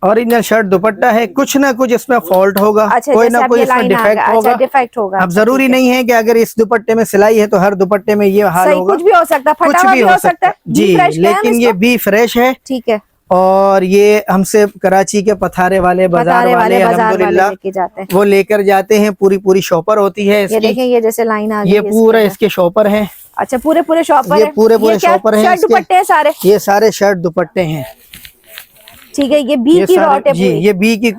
Speaker 2: ओरिजिनल शर्ट दुपट्टा है, कुछ ना कुछ इसमें फॉल्ट होगा।
Speaker 1: अच्छा,
Speaker 2: कोई ना कोई इसमें डिफेक्ट होगा।
Speaker 1: अच्छा, डिफेक्ट होगा।
Speaker 2: अब जरूरी नहीं है कि अगर इस दुपट्टे में सिलाई है तो हर दुपट्टे में ये हाल
Speaker 1: सही,
Speaker 2: होगा।
Speaker 1: कुछ भी हो सकता है, फटा
Speaker 2: कुछ
Speaker 1: हुआ
Speaker 2: भी हो सकता है जी,
Speaker 1: फ्रेश
Speaker 2: लेकिन ये बी फ्रेश है।
Speaker 1: ठीक है,
Speaker 2: और ये हमसे कराची के पथारे वाले बाजार वाले अल्हम्दुलिल्लाह
Speaker 1: लेके जाते हैं।
Speaker 2: वो लेकर जाते हैं। पूरी शॉपर होती है इसकी।
Speaker 1: ये देखें, ये जैसे लाइन आ गई,
Speaker 2: ये पूरा इसके शॉपर है।
Speaker 1: अच्छा, पूरे शॉपर
Speaker 2: ये
Speaker 1: है।
Speaker 2: पूरे
Speaker 1: ये क्या
Speaker 2: शॉपर हैं
Speaker 1: शर्ट
Speaker 2: इसके।
Speaker 1: दुपट्टे हैं सारे?
Speaker 2: ये सारे शर्ट दुपट्टे हैं।
Speaker 1: ठीक है, ये बी की रॉट है
Speaker 2: जी,
Speaker 1: पूरी।
Speaker 2: ये बी की,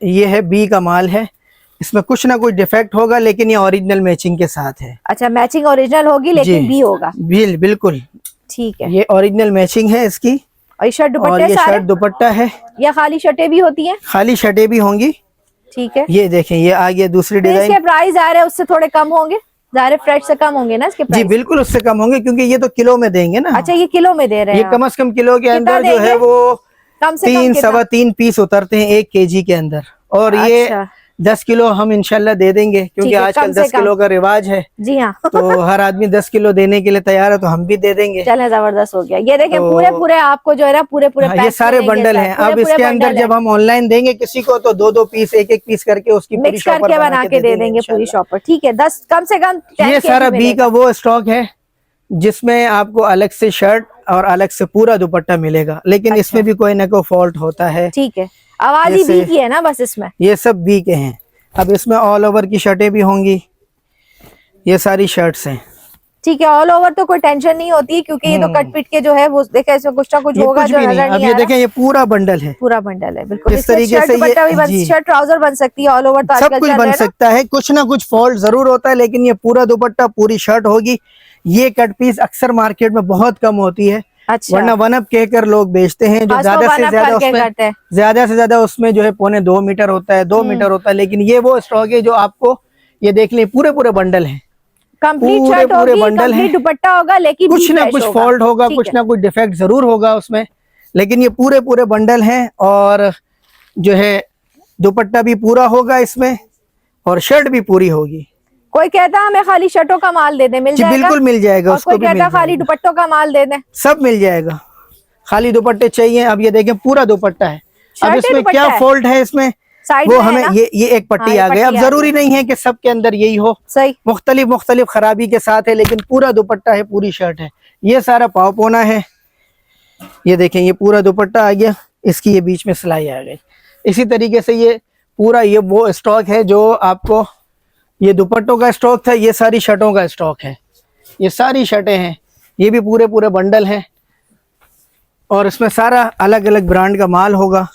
Speaker 2: ये है बी का माल है। इसमें कुछ ना कुछ डिफेक्ट होगा, लेकिन ये ओरिजिनल मैचिंग के साथ है।
Speaker 1: अच्छा, मैचिंग ओरिजिनल होगी लेकिन बी होगा।
Speaker 2: बिल्कुल,
Speaker 1: ठीक है।
Speaker 2: ये ओरिजिनल मैचिंग है इसकी।
Speaker 1: और ये शर्ट
Speaker 2: और
Speaker 1: दुपट्टे
Speaker 2: ये
Speaker 1: सारे?
Speaker 2: शर्ट दुपट्टा है।
Speaker 1: या खाली शर्टें भी होती हैं?
Speaker 2: खाली शर्टें भी होंगी।
Speaker 1: ठीक है,
Speaker 2: ये देखें, ये आ गया दूसरी
Speaker 1: तो
Speaker 2: डिजाइन।
Speaker 1: इसके प्राइस आ रहे हैं उससे थोड़े कम होंगे, ज़ाहिर फ्रेश से कम होंगे ना इसके
Speaker 2: जी
Speaker 1: प्राइस?
Speaker 2: बिल्कुल, उससे कम होंगे, क्योंकि ये तो किलो में देंगे ना।
Speaker 1: अच्छा, ये किलो में दे रहे
Speaker 2: ये
Speaker 1: हैं?
Speaker 2: कम से कम किलो के
Speaker 1: कितना
Speaker 2: अंदर जो है
Speaker 1: देंगे?
Speaker 2: वो
Speaker 1: कम से कम
Speaker 2: 3-3.25 पीस उतरते हैं 1 केजी के अंदर। और ये
Speaker 1: अच्छा।
Speaker 2: 10 किलो हम इंशाल्लाह दे देंगे, क्योंकि
Speaker 1: ठीक है,
Speaker 2: आजकल
Speaker 1: कम से
Speaker 2: 10
Speaker 1: कम।
Speaker 2: किलो का रिवाज है।
Speaker 1: जी हाँ।
Speaker 2: तो हर आदमी 10 किलो देने के लिए तैयार है, तो हम भी दे देंगे।
Speaker 1: चले, जबरदस्त हो गया। ये देखें,
Speaker 2: तो
Speaker 1: पूरे आपको जो है ना पूरे
Speaker 2: हाँ, ये सारे बंडल हैं। अब इसके अंदर जब हम ऑनलाइन देंगे किसी को, तो 2-2 पीस 1-1 पीस करके उसकी पूरी
Speaker 1: मिक्स
Speaker 2: शॉपर
Speaker 1: करके बना के दे देंगे पूरी शॉपर। ठीक है, 10 कम से कम 10
Speaker 2: ये सारा
Speaker 1: केजी
Speaker 2: बी
Speaker 1: मिलेगा।
Speaker 2: का वो स्टॉक है जिसमें आपको अलग से शर्ट और अलग से पूरा दुपट्टा मिलेगा, लेकिन
Speaker 1: अच्छा।
Speaker 2: इसमें भी कोई ना कोई फॉल्ट होता है।
Speaker 1: ठीक है, आवाज ही
Speaker 2: जैसे-
Speaker 1: बी की है ना बस इसमें?
Speaker 2: ये सब बी के हैं। अब इसमें ऑल ओवर की शर्टें भी होंगी। ये सारी शर्ट्स हैं।
Speaker 1: ठीक है, ऑल ओवर तो कोई टेंशन नहीं होती, क्योंकि ये तो कट पिट के जो है वो देखे इसमें कुछ ना कुछ
Speaker 2: ये
Speaker 1: होगा
Speaker 2: कुछ
Speaker 1: जो
Speaker 2: भी नहीं।
Speaker 1: नजर
Speaker 2: अब
Speaker 1: नहीं
Speaker 2: ये
Speaker 1: आ
Speaker 2: देखें, ये पूरा बंडल है।
Speaker 1: पूरा बंडल है बिल्कुल।
Speaker 2: इस
Speaker 1: इससे
Speaker 2: तरीके
Speaker 1: शर्ट
Speaker 2: से ये-
Speaker 1: दुपट्टा भी
Speaker 2: जी।
Speaker 1: शर्ट ट्राउजर बन सकती है ऑल ओवर, तो
Speaker 2: सब
Speaker 1: आजकल
Speaker 2: कुछ
Speaker 1: चल
Speaker 2: बन
Speaker 1: रहा है ना।
Speaker 2: सकता है, कुछ ना कुछ फॉल्ट जरूर होता है, लेकिन ये पूरा दुपट्टा पूरी शर्ट होगी। ये कट पीस अक्सर मार्केट में बहुत कम होती है,
Speaker 1: अच्छा,
Speaker 2: वरना 1 अप कहकर लोग बेचते हैं, जो
Speaker 1: खास
Speaker 2: ज्यादा
Speaker 1: वो
Speaker 2: से
Speaker 1: 1 अप
Speaker 2: ज्यादा
Speaker 1: करके
Speaker 2: उसमें
Speaker 1: करते हैं।
Speaker 2: ज्यादा से ज्यादा उसमें जो है 2.25 मीटर होता है, 2 मीटर होता है। लेकिन ये वो स्टॉक है जो आपको ये देख लें, पूरे बंडल है।
Speaker 1: कंप्लीट
Speaker 2: पूरे
Speaker 1: शर्ट होगी,
Speaker 2: बंडल
Speaker 1: कंप्लीट
Speaker 2: है।
Speaker 1: दुपट्टा होगा, लेकिन
Speaker 2: कुछ
Speaker 1: भी
Speaker 2: ना
Speaker 1: fresh
Speaker 2: कुछ
Speaker 1: होगा।
Speaker 2: फॉल्ट होगा,
Speaker 1: ठीक
Speaker 2: कुछ
Speaker 1: है।
Speaker 2: ना कुछ डिफेक्ट जरूर होगा उसमें, लेकिन ये पूरे बंडल हैं। और जो है दुपट्टा भी पूरा होगा इसमें, और शर्ट भी पूरी होगी।
Speaker 1: कोई कहता है हमें खाली शर्टों का माल दे दे, मिल
Speaker 2: जी
Speaker 1: जाएगा?
Speaker 2: बिल्कुल मिल जाएगा,
Speaker 1: और
Speaker 2: उसको
Speaker 1: कोई
Speaker 2: भी मिल
Speaker 1: कहता है खाली
Speaker 2: जाएगा।
Speaker 1: दुपट्टों का माल दे दे?
Speaker 2: सब मिल जाएगा। खाली दुपट्टे चाहिए? अब ये देखें, पूरा दुपट्टा है। अब
Speaker 1: शर्ट
Speaker 2: इसमें
Speaker 1: दुपट्टा
Speaker 2: क्या
Speaker 1: है?
Speaker 2: फॉल्ट है इसमें,
Speaker 1: साइड
Speaker 2: वो
Speaker 1: में है
Speaker 2: हमें
Speaker 1: ना?
Speaker 2: ये एक पट्टी
Speaker 1: हाँ,
Speaker 2: आ गई।
Speaker 1: ये
Speaker 2: अब
Speaker 1: पट्टी आ
Speaker 2: जरूरी नहीं है कि सबके अंदर यही हो,
Speaker 1: सही।
Speaker 2: मुख्तलिफ खराबी के साथ है, लेकिन पूरा दुपट्टा है, पूरी शर्ट है। ये सारा पावपोना है। ये देखें, ये पूरा दुपट्टा आ गया, इसकी ये बीच में सिलाई आ गई। इसी तरीके से ये पूरा ये वो स्टॉक है जो आपको, ये दुपट्टों का स्टॉक था, ये सारी शर्टों का स्टॉक है, ये सारी शर्टें हैं, ये भी पूरे पूरे बंडल हैं और इसमें सारा अलग अलग ब्रांड का माल होगा।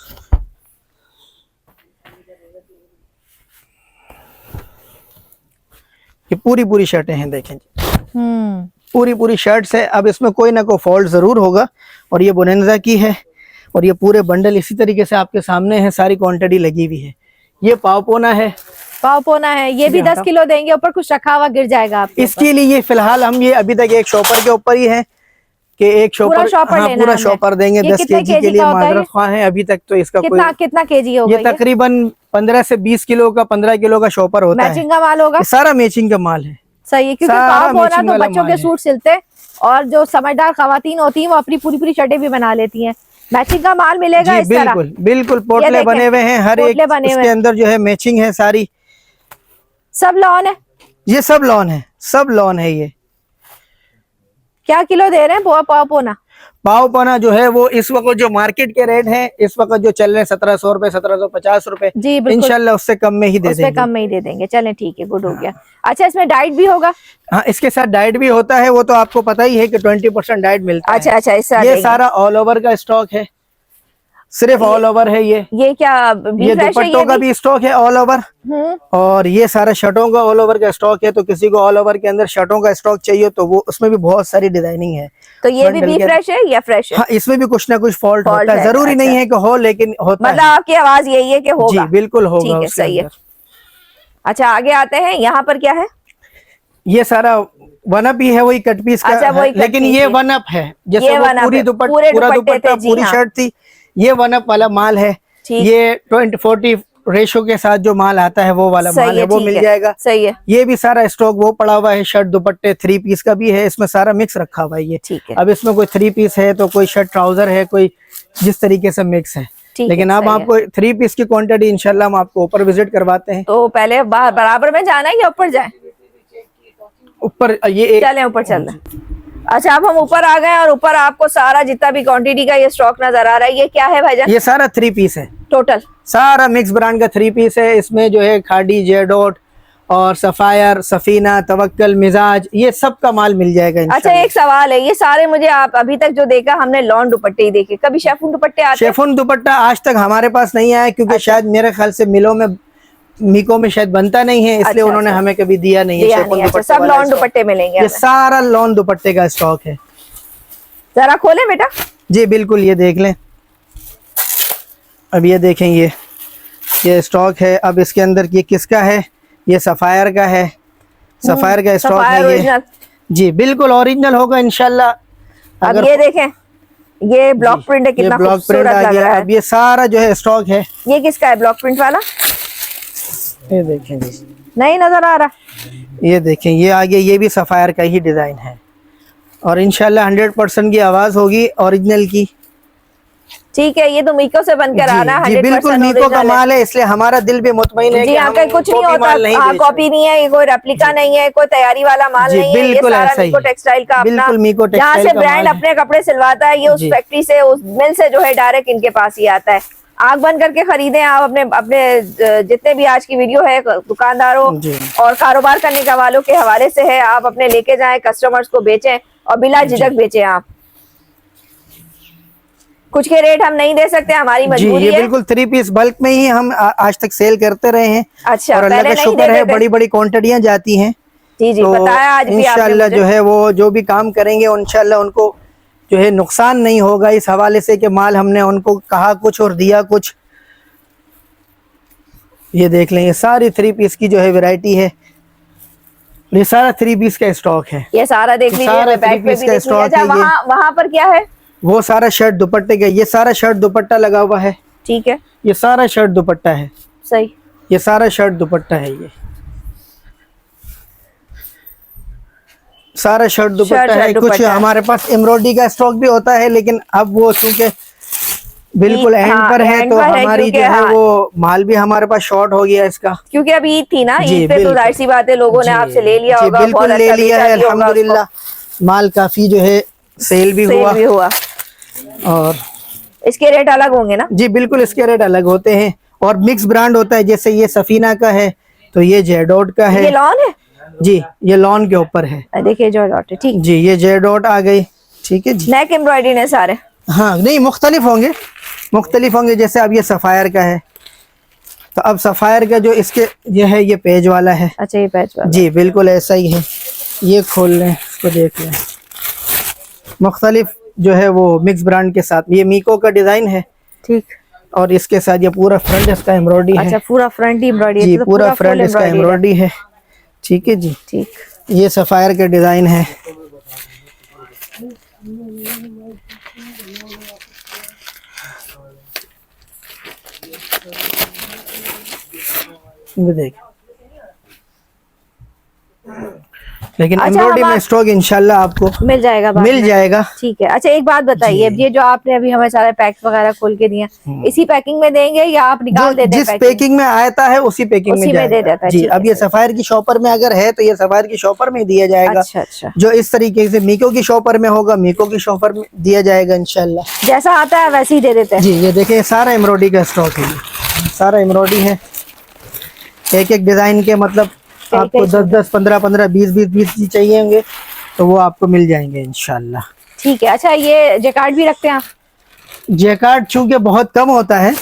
Speaker 2: ये पूरी पूरी शर्टें हैं, देखें जी, पूरी पूरी शर्ट्स है। अब इसमें कोई ना कोई फॉल्ट जरूर होगा और ये बोनेंजा की है और ये पूरे बंडल इसी तरीके से आपके सामने है, सारी क्वांटिटी लगी हुई है। ये पावपोना है,
Speaker 1: पावपोना है, ये भी 10 किलो देंगे, ऊपर कुछ रखा हुआ गिर जाएगा आपके
Speaker 2: इसके लिए ये फिलहाल हम ये अभी तक एक शॉपर के ऊपर ही है कि एक शॉपर,
Speaker 1: हाँ,
Speaker 2: पूरा शॉपर देंगे 10 केजी के लिए माजरत ख्वाह है। अभी तक तो इसका
Speaker 1: कितना केजी होगा?
Speaker 2: ये तकरीबन 15 से 20 किलो का, 15 किलो का शॉपर होता है।
Speaker 1: मैचिंग का माल होगा,
Speaker 2: सारा मैचिंग का माल है।
Speaker 1: सही है, क्योंकि पावपोना तो बच्चों के सूट सिलते और जो समझदार खवातीन होती हैं वो अपनी पूरी पूरी शर्टें भी बना लेती हैं। मैचिंग का माल मिलेगा इस तरह,
Speaker 2: बिल्कुल बिल्कुल, पोटले बने हुए हैं, हर एक इसके अंदर जो है मैचिंग है सारी।
Speaker 1: सब लॉन है,
Speaker 2: ये सब लॉन है, सब लॉन है। ये
Speaker 1: क्या किलो दे रहे हैं पावपोना?
Speaker 2: पावपोना जो है वो इस वक्त जो मार्केट के रेट हैं, इस वक्त जो चल रहे हैं 1700 रुपए, 1750 रुपए
Speaker 1: जी,
Speaker 2: इंशाल्लाह उससे कम में ही दे देंगे।
Speaker 1: कम में ही दे देंगे, चलें ठीक है, गुड हो गया। अच्छा, इसमें डाइट भी होगा?
Speaker 2: हाँ, इसके साथ डाइट भी होता है, वो तो आपको पता ही है कि 20% डाइट मिलता है।
Speaker 1: अच्छा,
Speaker 2: ये सारा ऑल ओवर का स्टॉक है, सिर्फ ऑल ओवर है। ये
Speaker 1: क्या
Speaker 2: ये दुपट्टों का भी स्टॉक है ऑल ओवर, और ये सारा शर्टों का ऑल ओवर का स्टॉक है। तो किसी को ऑल ओवर के अंदर शर्टों का स्टॉक चाहिए तो वो उसमें भी बहुत सारी डिजाइनिंग है।
Speaker 1: तो ये भी फ्रेश है या फ्रेश है?
Speaker 2: हाँ, इसमें भी कुछ ना कुछ फॉल्ट होता है, जरूरी नहीं है कि हो, लेकिन होता है।
Speaker 1: मतलब आपकी आवाज यही है कि होगा?
Speaker 2: जी बिल्कुल होगा।
Speaker 1: ठीक है, सही है। अच्छा, आगे आते हैं, यहाँ पर क्या है?
Speaker 2: ये सारा वन अप ही है, वही कट पीस का है, लेकिन ये वन अप है। जैसे वो पूरी पूरा दुपट्टा पूरी शर्ट थी, ये वन अप वाला माल है। ये 20-40 रेशो के साथ जो माल आता है वो वाला माल है, वो मिल जाएगा।
Speaker 1: सही है।
Speaker 2: ये भी सारा स्टॉक वो पड़ा हुआ है, शर्ट दुपट्टे 3 पीस का भी है, इसमें सारा मिक्स रखा हुआ है ये।
Speaker 1: ठीक है।
Speaker 2: अब इसमें कोई 3 पीस है तो कोई शर्ट ट्राउजर है, कोई जिस तरीके से मिक्स है। लेकिन अब आपको 3 पीस की क्वांटिटी इंशाल्लाह हम आपको ऊपर विजिट करवाते हैं।
Speaker 1: तो पहले बराबर में जाना है या ऊपर जाए?
Speaker 2: ऊपर ये
Speaker 1: चलें, ऊपर चल रहे हैं। अच्छा, अब हम ऊपर आ गए और ऊपर आपको सारा जितना भी क्वांटिटी का ये स्टॉक नजर आ रहा है। ये क्या है भाईजान?
Speaker 2: ये सारा 3 पीस है,
Speaker 1: टोटल
Speaker 2: सारा मिक्स ब्रांड का 3 पीस है। इसमें जो है खाड़ी, जेडोट और सफायर, सफीना, तवक्कल, मिजाज, ये सब का माल मिल जाएगा।
Speaker 1: अच्छा, एक सवाल है, ये सारे मुझे आप अभी तक जो देखा हमने लॉन दुपट्टे ही देखे, कभी शेफून दुपट्टे आते?
Speaker 2: शेफून दुपट्टा आज तक हमारे पास नहीं आया, क्योंकि शायद मेरे ख्याल से मिलों में, मीको में शायद बनता नहीं है, इसलिए उन्होंने हमें कभी दिया नहीं है। शेफून दुपट्टे
Speaker 1: सब लॉन दुपट्टे मिलेंगे?
Speaker 2: ये सारा लॉन दुपट्टे का स्टॉक है।
Speaker 1: जरा खोले बेटा। जी
Speaker 2: बिल्कुल, ये देख लें। अब ये देखें, ये स्टॉक है। अब इसके अंदर ये किसका है? ये सफायर का है, सफायर का स्टॉक है ये। जी बिल्कुल ओरिजिनल होगा इंशाल्लाह।
Speaker 1: अब ये देखें, ये ब्लॉक प्रिंट है, कितना खूबसूरत लग रहा है।
Speaker 2: अब ये सारा जो है स्टॉक है।
Speaker 1: ये किसका है ब्लॉक प्रिंट वाला?
Speaker 2: ये देखें,
Speaker 1: नहीं नजर आ रहा।
Speaker 2: ये देखें, ये आगे ये भी सफायर का ही डिजाइन है और इंशाल्लाह 100% की आवाज होगी ओरिजिनल की। ठीक है, ये तो मीको से बनकर आ रहा है। बिल्कुल मीको का माल है, इसलिए हमारा दिल भी मुतमईन है। जी, यहाँ पे कुछ नहीं होता,
Speaker 1: कॉपी नहीं है, ये कोई रेप्लिका नहीं है, कोई तैयारी वाला माल नहीं है। ये सारा मीको टेक्सटाइल का अपना, जहाँ से ब्रांड अपने कपड़े सिलवाता है, ये उस फैक्ट्री से, उस मिल से जो है डायरेक्ट इनके पास ही आता है। आंख बंद करके खरीदें आप। अपने जितने भी आज की वीडियो है दुकानदारों और कारोबार करने का वालों के हवाले से है, आप अपने लेके जाएं, कस्टमर्स को बेचें और बिला झिझक बेचें। आप कुछ के रेट हम नहीं दे सकते, हमारी मजबूरी है।
Speaker 2: बिल्कुल 3 पीस बल्क में ही हम आज तक सेल करते रहे हैं।
Speaker 1: अच्छा,
Speaker 2: और अल्लाह का शुक्र है, बड़ी बड़ी क्वांटिटियां जाती हैं।
Speaker 1: जी जी, बताया आज भी
Speaker 2: इंशाल्लाह जो है वो जो भी काम करेंगे इंशाल्लाह उनको जो है नुकसान नहीं होगा, इस हवाले से कि माल हमने उनको कहा कुछ और दिया कुछ। ये देख लें, ये सारी 3 पीस की जो है वैरायटी है, ये सारा 3 पीस का स्टॉक है।
Speaker 1: ये सारा देख लीजिए,
Speaker 2: सारा 3 पीस का स्टॉक है।
Speaker 1: वहाँ पर क्या है?
Speaker 2: वो सारा शर्ट दुपट्टे का, ये सारा शर्ट दुपट्टा लगा हुआ है।
Speaker 1: ठीक है,
Speaker 2: ये सारा शर्ट दुपट्टा है।
Speaker 1: सही,
Speaker 2: ये सारा शर्ट दुपट्टा है। ये सारा शर्ट दुपट्टा है। कुछ हमारे पास एम्ब्रॉयडरी का स्टॉक भी होता है, लेकिन अब वो चूंकि बिल्कुल एंड पर है तो हमारी जो है वो माल भी हमारे पास शॉर्ट हो गया इसका,
Speaker 1: क्योंकि अभी ईद थी ना। ईद पे तो जाहिर सी बात है लोगों ने आपसे ले लिया होगा।
Speaker 2: बिल्कुल ले लिया है, अल्हम्दुलिल्लाह। माल काफी जो है सेल भी हुआ।
Speaker 1: और इसके रेट अलग होंगे ना?
Speaker 2: जी बिल्कुल, इसके रेट अलग होते हैं और मिक्स ब्रांड होता है। जैसे ये सफीना का है तो ये जेडॉट का है।
Speaker 1: ये लॉन है
Speaker 2: जी, ये लॉन के ऊपर है।
Speaker 1: देखिए जो डॉट है, ठीक।
Speaker 2: जी, ये जेडॉट आ गई, ठीक है जी।
Speaker 1: नेक एम्ब्रॉयडरी ने सारे?
Speaker 2: हाँ नहीं, मुख्तलिफ होंगे। जैसे अब ये सफायर का है तो अब सफायर का जो इसके ये है, ये पेज वाला है।
Speaker 1: अच्छा, ये पैच वाला?
Speaker 2: जी बिल्कुल ऐसा ही है। ये खोल लें, इसको देख लें, मुख्तलिफ जो है वो मिक्स ब्रांड के साथ। ये मीको का डिजाइन है,
Speaker 1: ठीक।
Speaker 2: और इसके साथ ये पूरा फ्रंट इसका एम्ब्रॉयडरी है।
Speaker 1: अच्छा, पूरा फ्रंट एम्ब्रॉयडरी?
Speaker 2: जी,
Speaker 1: तो
Speaker 2: पूरा फ्रंट इसका एम्ब्रॉयडरी है, ठीक है जी।
Speaker 1: ठीक।
Speaker 2: ये सफायर का डिजाइन है। ये देख, लेकिन
Speaker 1: अच्छा,
Speaker 2: एम्ब्रॉयडरी में स्टॉक इंशाल्लाह आपको
Speaker 1: मिल जाएगा बाद
Speaker 2: मिल
Speaker 1: में?
Speaker 2: जाएगा।
Speaker 1: ठीक है। अच्छा, एक बात बताइए, ये जो आपने अभी हमें सारे पैक वगैरह खोल के दिए, इसी पैकिंग में देंगे या आप निकाल देते हैं?
Speaker 2: जिस पैकिंग में आता है उसी पैकिंग में
Speaker 1: दे
Speaker 2: जाएगा।
Speaker 1: देता है।
Speaker 2: जी, अब ये सफायर की शॉपर में अगर है तो ये सफायर की शॉपर में दिया जाएगा।
Speaker 1: अच्छा अच्छा।
Speaker 2: जो इस तरीके से मीको की शॉपर में होगा, मीको की शॉपर में दिया जाएगा इंशाल्लाह।
Speaker 1: जैसा आता है वैसे ही दे देते हैं?
Speaker 2: जी, ये देखिए सारा एम्ब्रॉयडरी का स्टॉक है, सारा एम्ब्रॉयडरी है। एक एक डिजाइन के मतलब आपको 10-10, 15-15, 20-20 चाहिए होंगे तो वो आपको मिल जाएंगे इंशाल्लाह।
Speaker 1: ठीक है। अच्छा, ये जैकार्ड भी रखते हैं आप?
Speaker 2: जैकार्ड चूंकि बहुत कम होता है,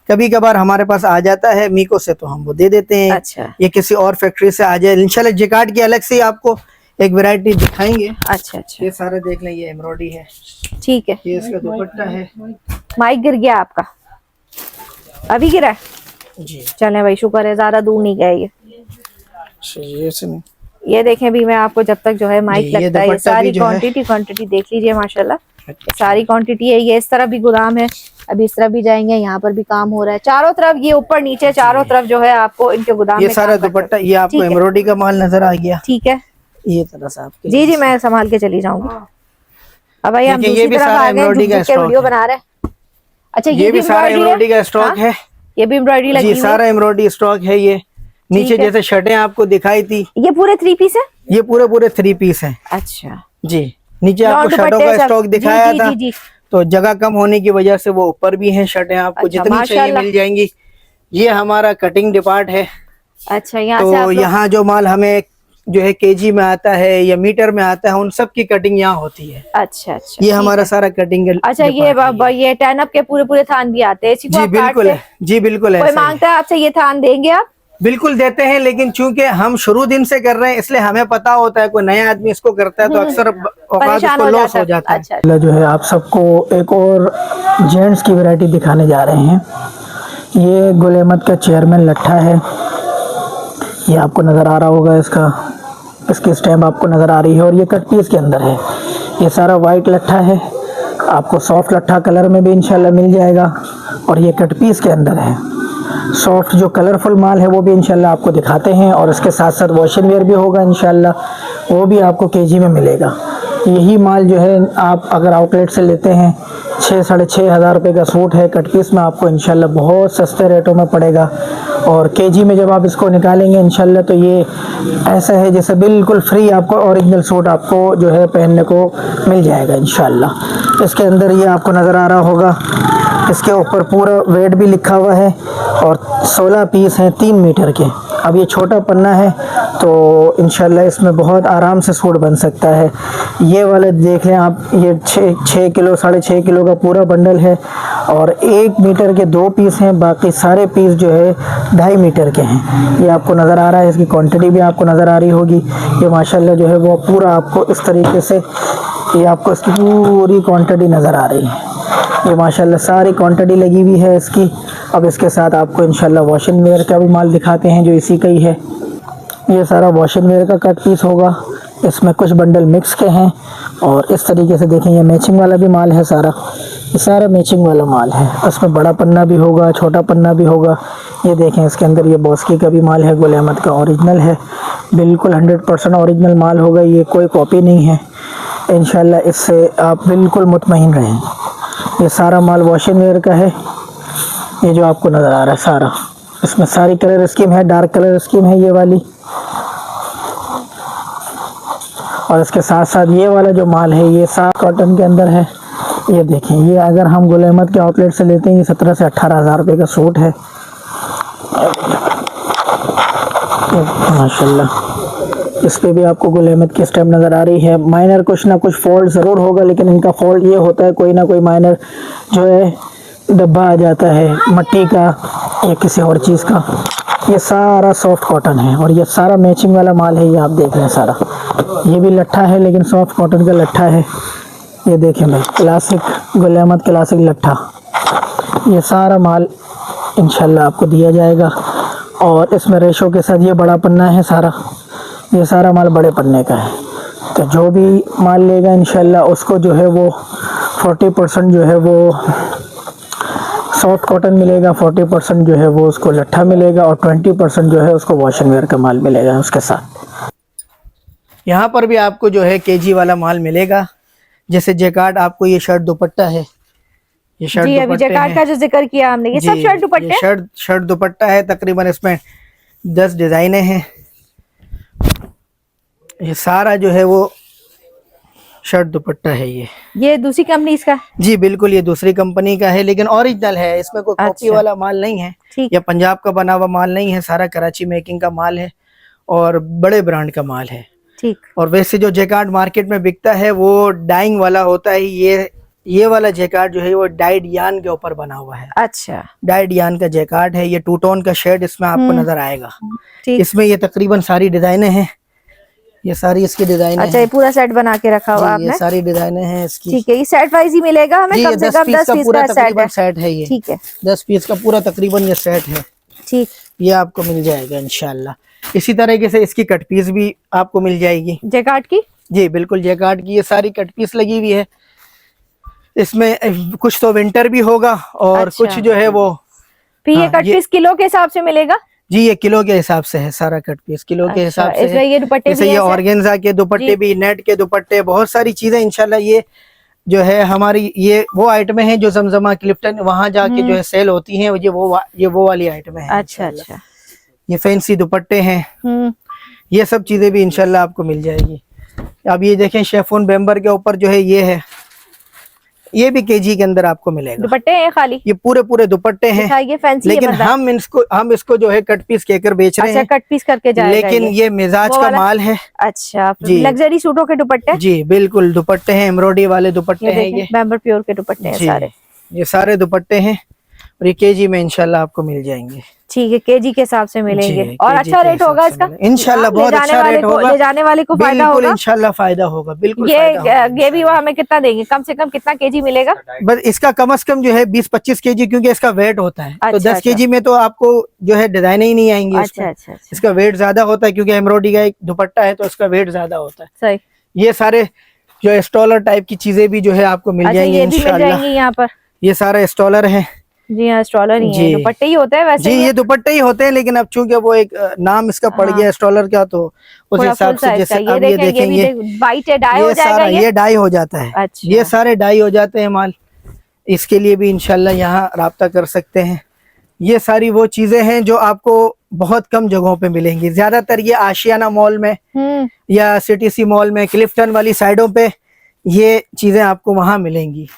Speaker 2: कभी कभार हमारे पास आ जाता है मीको से तो हम वो दे देते हैं।
Speaker 1: अच्छा।
Speaker 2: ये किसी और फैक्ट्री से आ जाए इंशाल्लाह, जैकार्ड की अलग से ही आपको एक वैरायटी दिखाएंगे।
Speaker 1: अच्छा अच्छा,
Speaker 2: ये सारे देख लें, ये एम्ब्रॉयडरी है,
Speaker 1: ठीक है।
Speaker 2: ये इसका दुपट्टा है।
Speaker 1: माइक गिर गया आपका? अभी गिरा है?
Speaker 2: जी
Speaker 1: चले भाई, शुक्र है, ज्यादा दूर नहीं गया ये। ये देखें भी, मैं आपको जब तक जो है माइक लगता है, ये सारी क्वांटिटी देख लीजिए माशाल्लाह, सारी क्वांटिटी है। ये इस तरफ भी गोदाम है, अभी इस तरफ भी जाएंगे, यहाँ पर भी काम हो रहा है चारों तरफ, ये ऊपर नीचे चारों तरफ जो है आपको इनके गोदाम
Speaker 2: ये
Speaker 1: में
Speaker 2: सारा दुपट्टा, ये आपको एम्ब्रॉयडरी का माल नजर आ गया,
Speaker 1: ठीक है।
Speaker 2: ये तरह से आपके
Speaker 1: जी जी, मैं संभाल के चली जाऊंगी। अब भाई हम
Speaker 2: ये भी सारा एम्ब्रॉयडरी का
Speaker 1: वीडियो बना रहे हैं। अच्छा,
Speaker 2: ये भी सारा एम्ब्रॉयडरी का स्टॉक है,
Speaker 1: ये भी एम्ब्रॉयडरी लगी हुई है?
Speaker 2: सारा एम्ब्रॉयडरी स्टॉक है। ये नीचे जैसे शर्टें आपको दिखाई थी,
Speaker 1: ये पूरे 3 पीस है?
Speaker 2: ये पूरे 3 पीस है।
Speaker 1: अच्छा
Speaker 2: जी, नीचे आपको शर्टों का स्टॉक दिखाया था, तो जगह कम होने की वजह से वो ऊपर भी हैं शर्टें, आपको जितनी चाहिए मिल जाएंगी। ये हमारा कटिंग डिपार्ट है।
Speaker 1: अच्छा, यहाँ
Speaker 2: तो यहाँ जो माल हमें जो है केजी में आता है या मीटर में आता है, उन सब की कटिंग यहाँ होती है।
Speaker 1: अच्छा अच्छा,
Speaker 2: ये हमारा सारा कटिंग।
Speaker 1: अच्छा, ये टर्न अप के पूरे थान भी आते हैं?
Speaker 2: जी बिल्कुल है, जी बिल्कुल है।
Speaker 1: कोई मांगता है आपसे ये थान, देंगे आप?
Speaker 2: बिल्कुल देते हैं, लेकिन चूंकि हम शुरू दिन से कर रहे हैं इसलिए हमें पता होता है, कोई नया आदमी इसको करता है तो अक्सर औकात उसको लॉस हो जाता है।
Speaker 1: अच्छा।
Speaker 2: जो है आप सबको एक और जेंट्स की वैरायटी दिखाने जा रहे हैं। ये गुल अहमद का चेयरमैन लट्ठा है, ये आपको नज़र आ रहा होगा, इसकी स्टैम्प आपको नज़र आ रही है, और ये कट पीस के अंदर है। ये सारा वाइट लट्ठा है, आपको सॉफ्ट लट्ठा कलर में भी इंशाल्लाह मिल जाएगा, और ये कट पीस के अंदर है। सॉफ्ट जो कलरफुल माल है वो भी इंशाल्लाह आपको दिखाते हैं, और इसके साथ साथ वॉशिंग वेयर भी होगा इंशाल्लाह, वो भी आपको केजी में मिलेगा। यही माल जो है आप अगर आउटलेट से लेते हैं, 6-6.5 हज़ार रुपये का सूट है, कट पीस में आपको इंशाल्लाह बहुत सस्ते रेटों में पड़ेगा, और केजी में जब आप इसको निकालेंगे इंशाल्लाह तो ये ऐसा है जैसे बिल्कुल फ्री आपको ओरिजिनल सूट आपको जो है पहनने को मिल जाएगा इंशाल्लाह। इसके अंदर ये आपको नज़र आ रहा होगा, इसके ऊपर पूरा वेट भी लिखा हुआ है, और 16 पीस हैं 3 मीटर के। अब ये छोटा पन्ना है तो इंशाल्लाह इसमें बहुत आराम से सूट बन सकता है। ये वाले देख लें आप, ये 6 किलो 6.5 किलो का पूरा बंडल है, और 1 मीटर के 2 पीस हैं, बाकी सारे पीस जो है 2.5 मीटर के हैं। ये आपको नज़र आ रहा है, इसकी क्वांटिटी भी आपको नज़र आ रही होगी। ये माशाल्लाह जो है वो पूरा आपको इस तरीके से, ये आपको इसकी पूरी क्वांटिटी नज़र आ रही है। ये माशाल्लाह सारी क्वांटिटी लगी हुई है इसकी। अब इसके साथ आपको इंशाल्लाह वॉशिंग वेयर का भी माल दिखाते हैं जो इसी का ही है। ये सारा वॉशिंग वेयर का कट पीस होगा, इसमें कुछ बंडल मिक्स के हैं, और इस तरीके से देखें ये मैचिंग वाला भी माल है सारा, ये सारा मैचिंग वाला माल है। इसमें बड़ा पन्ना भी होगा, छोटा पन्ना भी होगा। ये देखें इसके अंदर ये बॉस्की का भी माल है, गुल अहमद का ओरिजिनल है, बिल्कुल 100% ओरिजिनल माल होगा, ये कोई कॉपी नहीं है इंशाल्लाह। इससे आप बिल्कुल मुतमईन रहें। ये सारा माल वॉशिंग वेयर का है, ये जो आपको नज़र आ रहा है सारा, इसमें सारी कलर स्कीम है, डार्क कलर स्कीम है ये वाली, और इसके साथ साथ ये वाला जो माल है ये साफ कॉटन के अंदर है, ये देखें, ये अगर हम गुल अहमद के आउटलेट से लेते हैं, ये 17 से 18 हज़ार रुपये का सूट है। माशाल्लाह, इस पे भी आपको गुल अहमद की स्टेप नज़र आ रही है। माइनर कुछ ना कुछ फॉल्ट ज़रूर होगा, लेकिन इनका फॉल्ट ये होता है कोई ना कोई माइनर जो है डब्बा आ जाता है मट्टी का या किसी और चीज़ का। ये सारा सॉफ्ट कॉटन है और ये सारा मैचिंग वाला माल है। ये आप देख रहे हैं सारा, ये भी लट्ठा है लेकिन सॉफ्ट कॉटन का लट्ठा है। ये देखें भाई, क्लासिक गुल अहमद क्लासिक लट्ठा। ये सारा माल इंशाल्लाह आपको दिया जाएगा और इसमें रेशो के साथ ये बड़ा पन्ना है सारा, ये सारा माल बड़े पन्ने का है। तो जो भी माल लेगा इंशाल्लाह उसको जो है वो 40% जो है वो सॉफ्ट कॉटन मिलेगा, 40% जो है वो उसको लट्ठा मिलेगा और 20% जो है उसको वॉश एंड वेयर का माल मिलेगा उसके साथ। यहाँ पर भी आपको जो है केजी वाला माल मिलेगा। जैसे जैकार्ड, आपको ये शर्ट दुपट्टा है, ये शर्ट
Speaker 1: जी, अभी जैकार्ड का जो जिक्र किया हमने, ये सब शर्ट दुपट्टे,
Speaker 2: शर्ट दुपट्टा है। तकरीबन इसमें 10 डिजाइनें हैं। ये सारा जो है वो शर्ट दुपट्टा है। ये
Speaker 1: दूसरी कंपनी इसका?
Speaker 2: जी बिल्कुल, ये दूसरी कंपनी का है लेकिन ओरिजिनल है। इसमें कोई कॉपी वाला माल नहीं है या पंजाब का बना हुआ माल नहीं है, सारा कराची मेकिंग का माल है और बड़े ब्रांड का माल है।
Speaker 1: ठीक।
Speaker 2: और वैसे जो जैकार्ड मार्केट में बिकता है वो डाइंग वाला होता है। ये वाला जैकार्ड जो है वो डाइड यान के ऊपर बना हुआ है।
Speaker 1: अच्छा,
Speaker 2: डाइड यान का जैकार्ड है। ये 2 टोन का शेड इसमें आपको नजर आएगा। इसमें ये तकरीबन सारी डिजाइनें हैं, ये सारी इसकी डिजाइन।
Speaker 1: अच्छा, ये पूरा सेट बना के रखा हुआ आपने?
Speaker 2: ये सारी डिजाइनें हैं इसकी।
Speaker 1: ठीक है, ये सेट वाइज ही मिलेगा हमें? कम से कम 10 पीस का
Speaker 2: सेट है ये।
Speaker 1: ठीक है,
Speaker 2: 10 पीस का पूरा तकरीबन ये सेट है।
Speaker 1: ठीक,
Speaker 2: ये आपको मिल जाएगा इंशाल्लाह। इसी तरीके से इसकी कट पीस भी आपको मिल जाएगी
Speaker 1: जैकार्ड की।
Speaker 2: जी बिल्कुल, जैकार्ड की ये सारी कट पीस लगी हुई है। इसमें कुछ तो विंटर भी होगा और कुछ जो है वो।
Speaker 1: फिर ये कट पीस किलो के हिसाब से मिलेगा?
Speaker 2: जी, ये किलो के हिसाब से है, सारा कट पीस किलो के हिसाब से है।
Speaker 1: ये दुपट्टे
Speaker 2: जैसे ये ऑर्गेन्जा के दुपट्टे भी, नेट के दुपट्टे, बहुत सारी चीजें इंशाल्लाह। ये जो है हमारी ये वो आइटमें हैं जो जमजमा क्लिफ्टन वहां जाके जो है सेल होती हैं। ये वो वाली आइटमें हैं।
Speaker 1: अच्छा अच्छा,
Speaker 2: ये फैंसी दुपट्टे हैं। ये सब चीजें भी इंशाल्लाह आपको मिल जाएगी। अब ये देखें, शेफून बेम्बर के ऊपर जो है ये है, ये भी केजी के अंदर आपको मिलेगा।
Speaker 1: दुपट्टे हैं खाली? ये
Speaker 2: पूरे दुपट्टे हैं,
Speaker 1: ये फैंसी
Speaker 2: लेकिन हम इसको जो है कट पीस कहकर बेच रहे हैं।
Speaker 1: कट पीस करके जाएगा,
Speaker 2: लेकिन ये मिजाज का माल है।
Speaker 1: अच्छा, लग्जरी सूटों के दुपट्टे?
Speaker 2: जी बिल्कुल, दुपट्टे हैं, एम्ब्रॉयडरी वाले दुपट्टे हैं। ये
Speaker 1: बेम्बर प्योर के दुपट्टे हैं सारे।
Speaker 2: ये सारे दुपट्टे हैं और ये केजी में इंशाल्लाह आपको मिल जाएंगे।
Speaker 1: ठीक है, केजी के हिसाब से मिलेंगे और अच्छा रेट होगा इसका
Speaker 2: इंशाल्लाह। बहुत अच्छा रेट होगा,
Speaker 1: ले जाने वाले को फायदा होगा
Speaker 2: इंशाल्लाह, फायदा होगा बिल्कुल।
Speaker 1: ये भी वो हमें कितना देंगे, कम से कम कितना केजी मिलेगा?
Speaker 2: बस इसका कम से कम जो है 20-25 केजी, क्योंकि इसका वेट होता है। तो 10 केजी में तो आपको जो है डिजाइन ही नहीं आएंगी। अच्छा, इसका वेट ज्यादा होता है क्योंकि एम्ब्रॉयडरी का एक दुपट्टा है तो इसका वेट ज्यादा होता है। सही। ये सारे जो स्टॉलर टाइप की चीजें भी जो है आपको मिल जाएंगी इंशाल्लाह।
Speaker 1: यहाँ पर ये
Speaker 2: सारा स्टॉलर है।
Speaker 1: जी हाँ, स्टॉलर ही है, दुपट्टे ही होते हैं वैसे।
Speaker 2: जी, ये दुपट्टे ही होते हैं, लेकिन अब चूंकि वो एक नाम इसका पड़ गया स्टॉलर का, तो उस हिसाब से जैसे अब ये देखेंगे ये सारा ये डाई हो जाता है। अच्छा। ये सारे डाई हो जाते हैं माल। इसके लिए भी इंशाल्लाह यहाँ राब्ता कर सकते हैं। ये सारी वो चीजें हैं जो आपको बहुत कम जगहों पे मिलेंगी। ज्यादातर ये आशियाना मॉल में या सिटीसी मॉल में, क्लिफ्टन वाली साइडों पे ये चीजें आपको वहाँ मिलेंगी।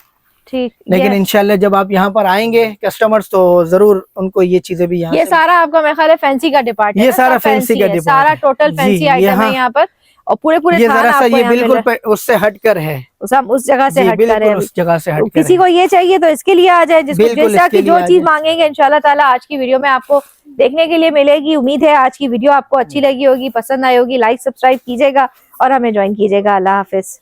Speaker 2: ठीक। लेकिन इंशाल्लाह जब आप यहाँ पर आएंगे कस्टमर्स, तो जरूर उनको ये चीजें भी यहाँ।
Speaker 1: ये सारा आपका मेरे ख्याल है फैंसी का डिपार्टमेंट है।
Speaker 2: ये सारा फैंसी का डिपार्टमेंट, सारा
Speaker 1: टोटल फैंसी आइटम है यहाँ पर। और पूरे
Speaker 2: ये बिल्कुल उससे हटकर है,
Speaker 1: उस जगह से हटकर है,
Speaker 2: उस जगह से हटकर।
Speaker 1: किसी को ये चाहिए तो इसके लिए आ जाए, जिसको जैसा की जो चीज मांगेंगे इंशाल्लाह ताला आज की वीडियो में आपको देखने के लिए मिलेगी। उम्मीद है आज की वीडियो आपको अच्छी लगी होगी, पसंद आई होगी। लाइक सब्सक्राइब कीजिएगा और हमें ज्वाइन कीजिएगा। अल्लाह हाफिज।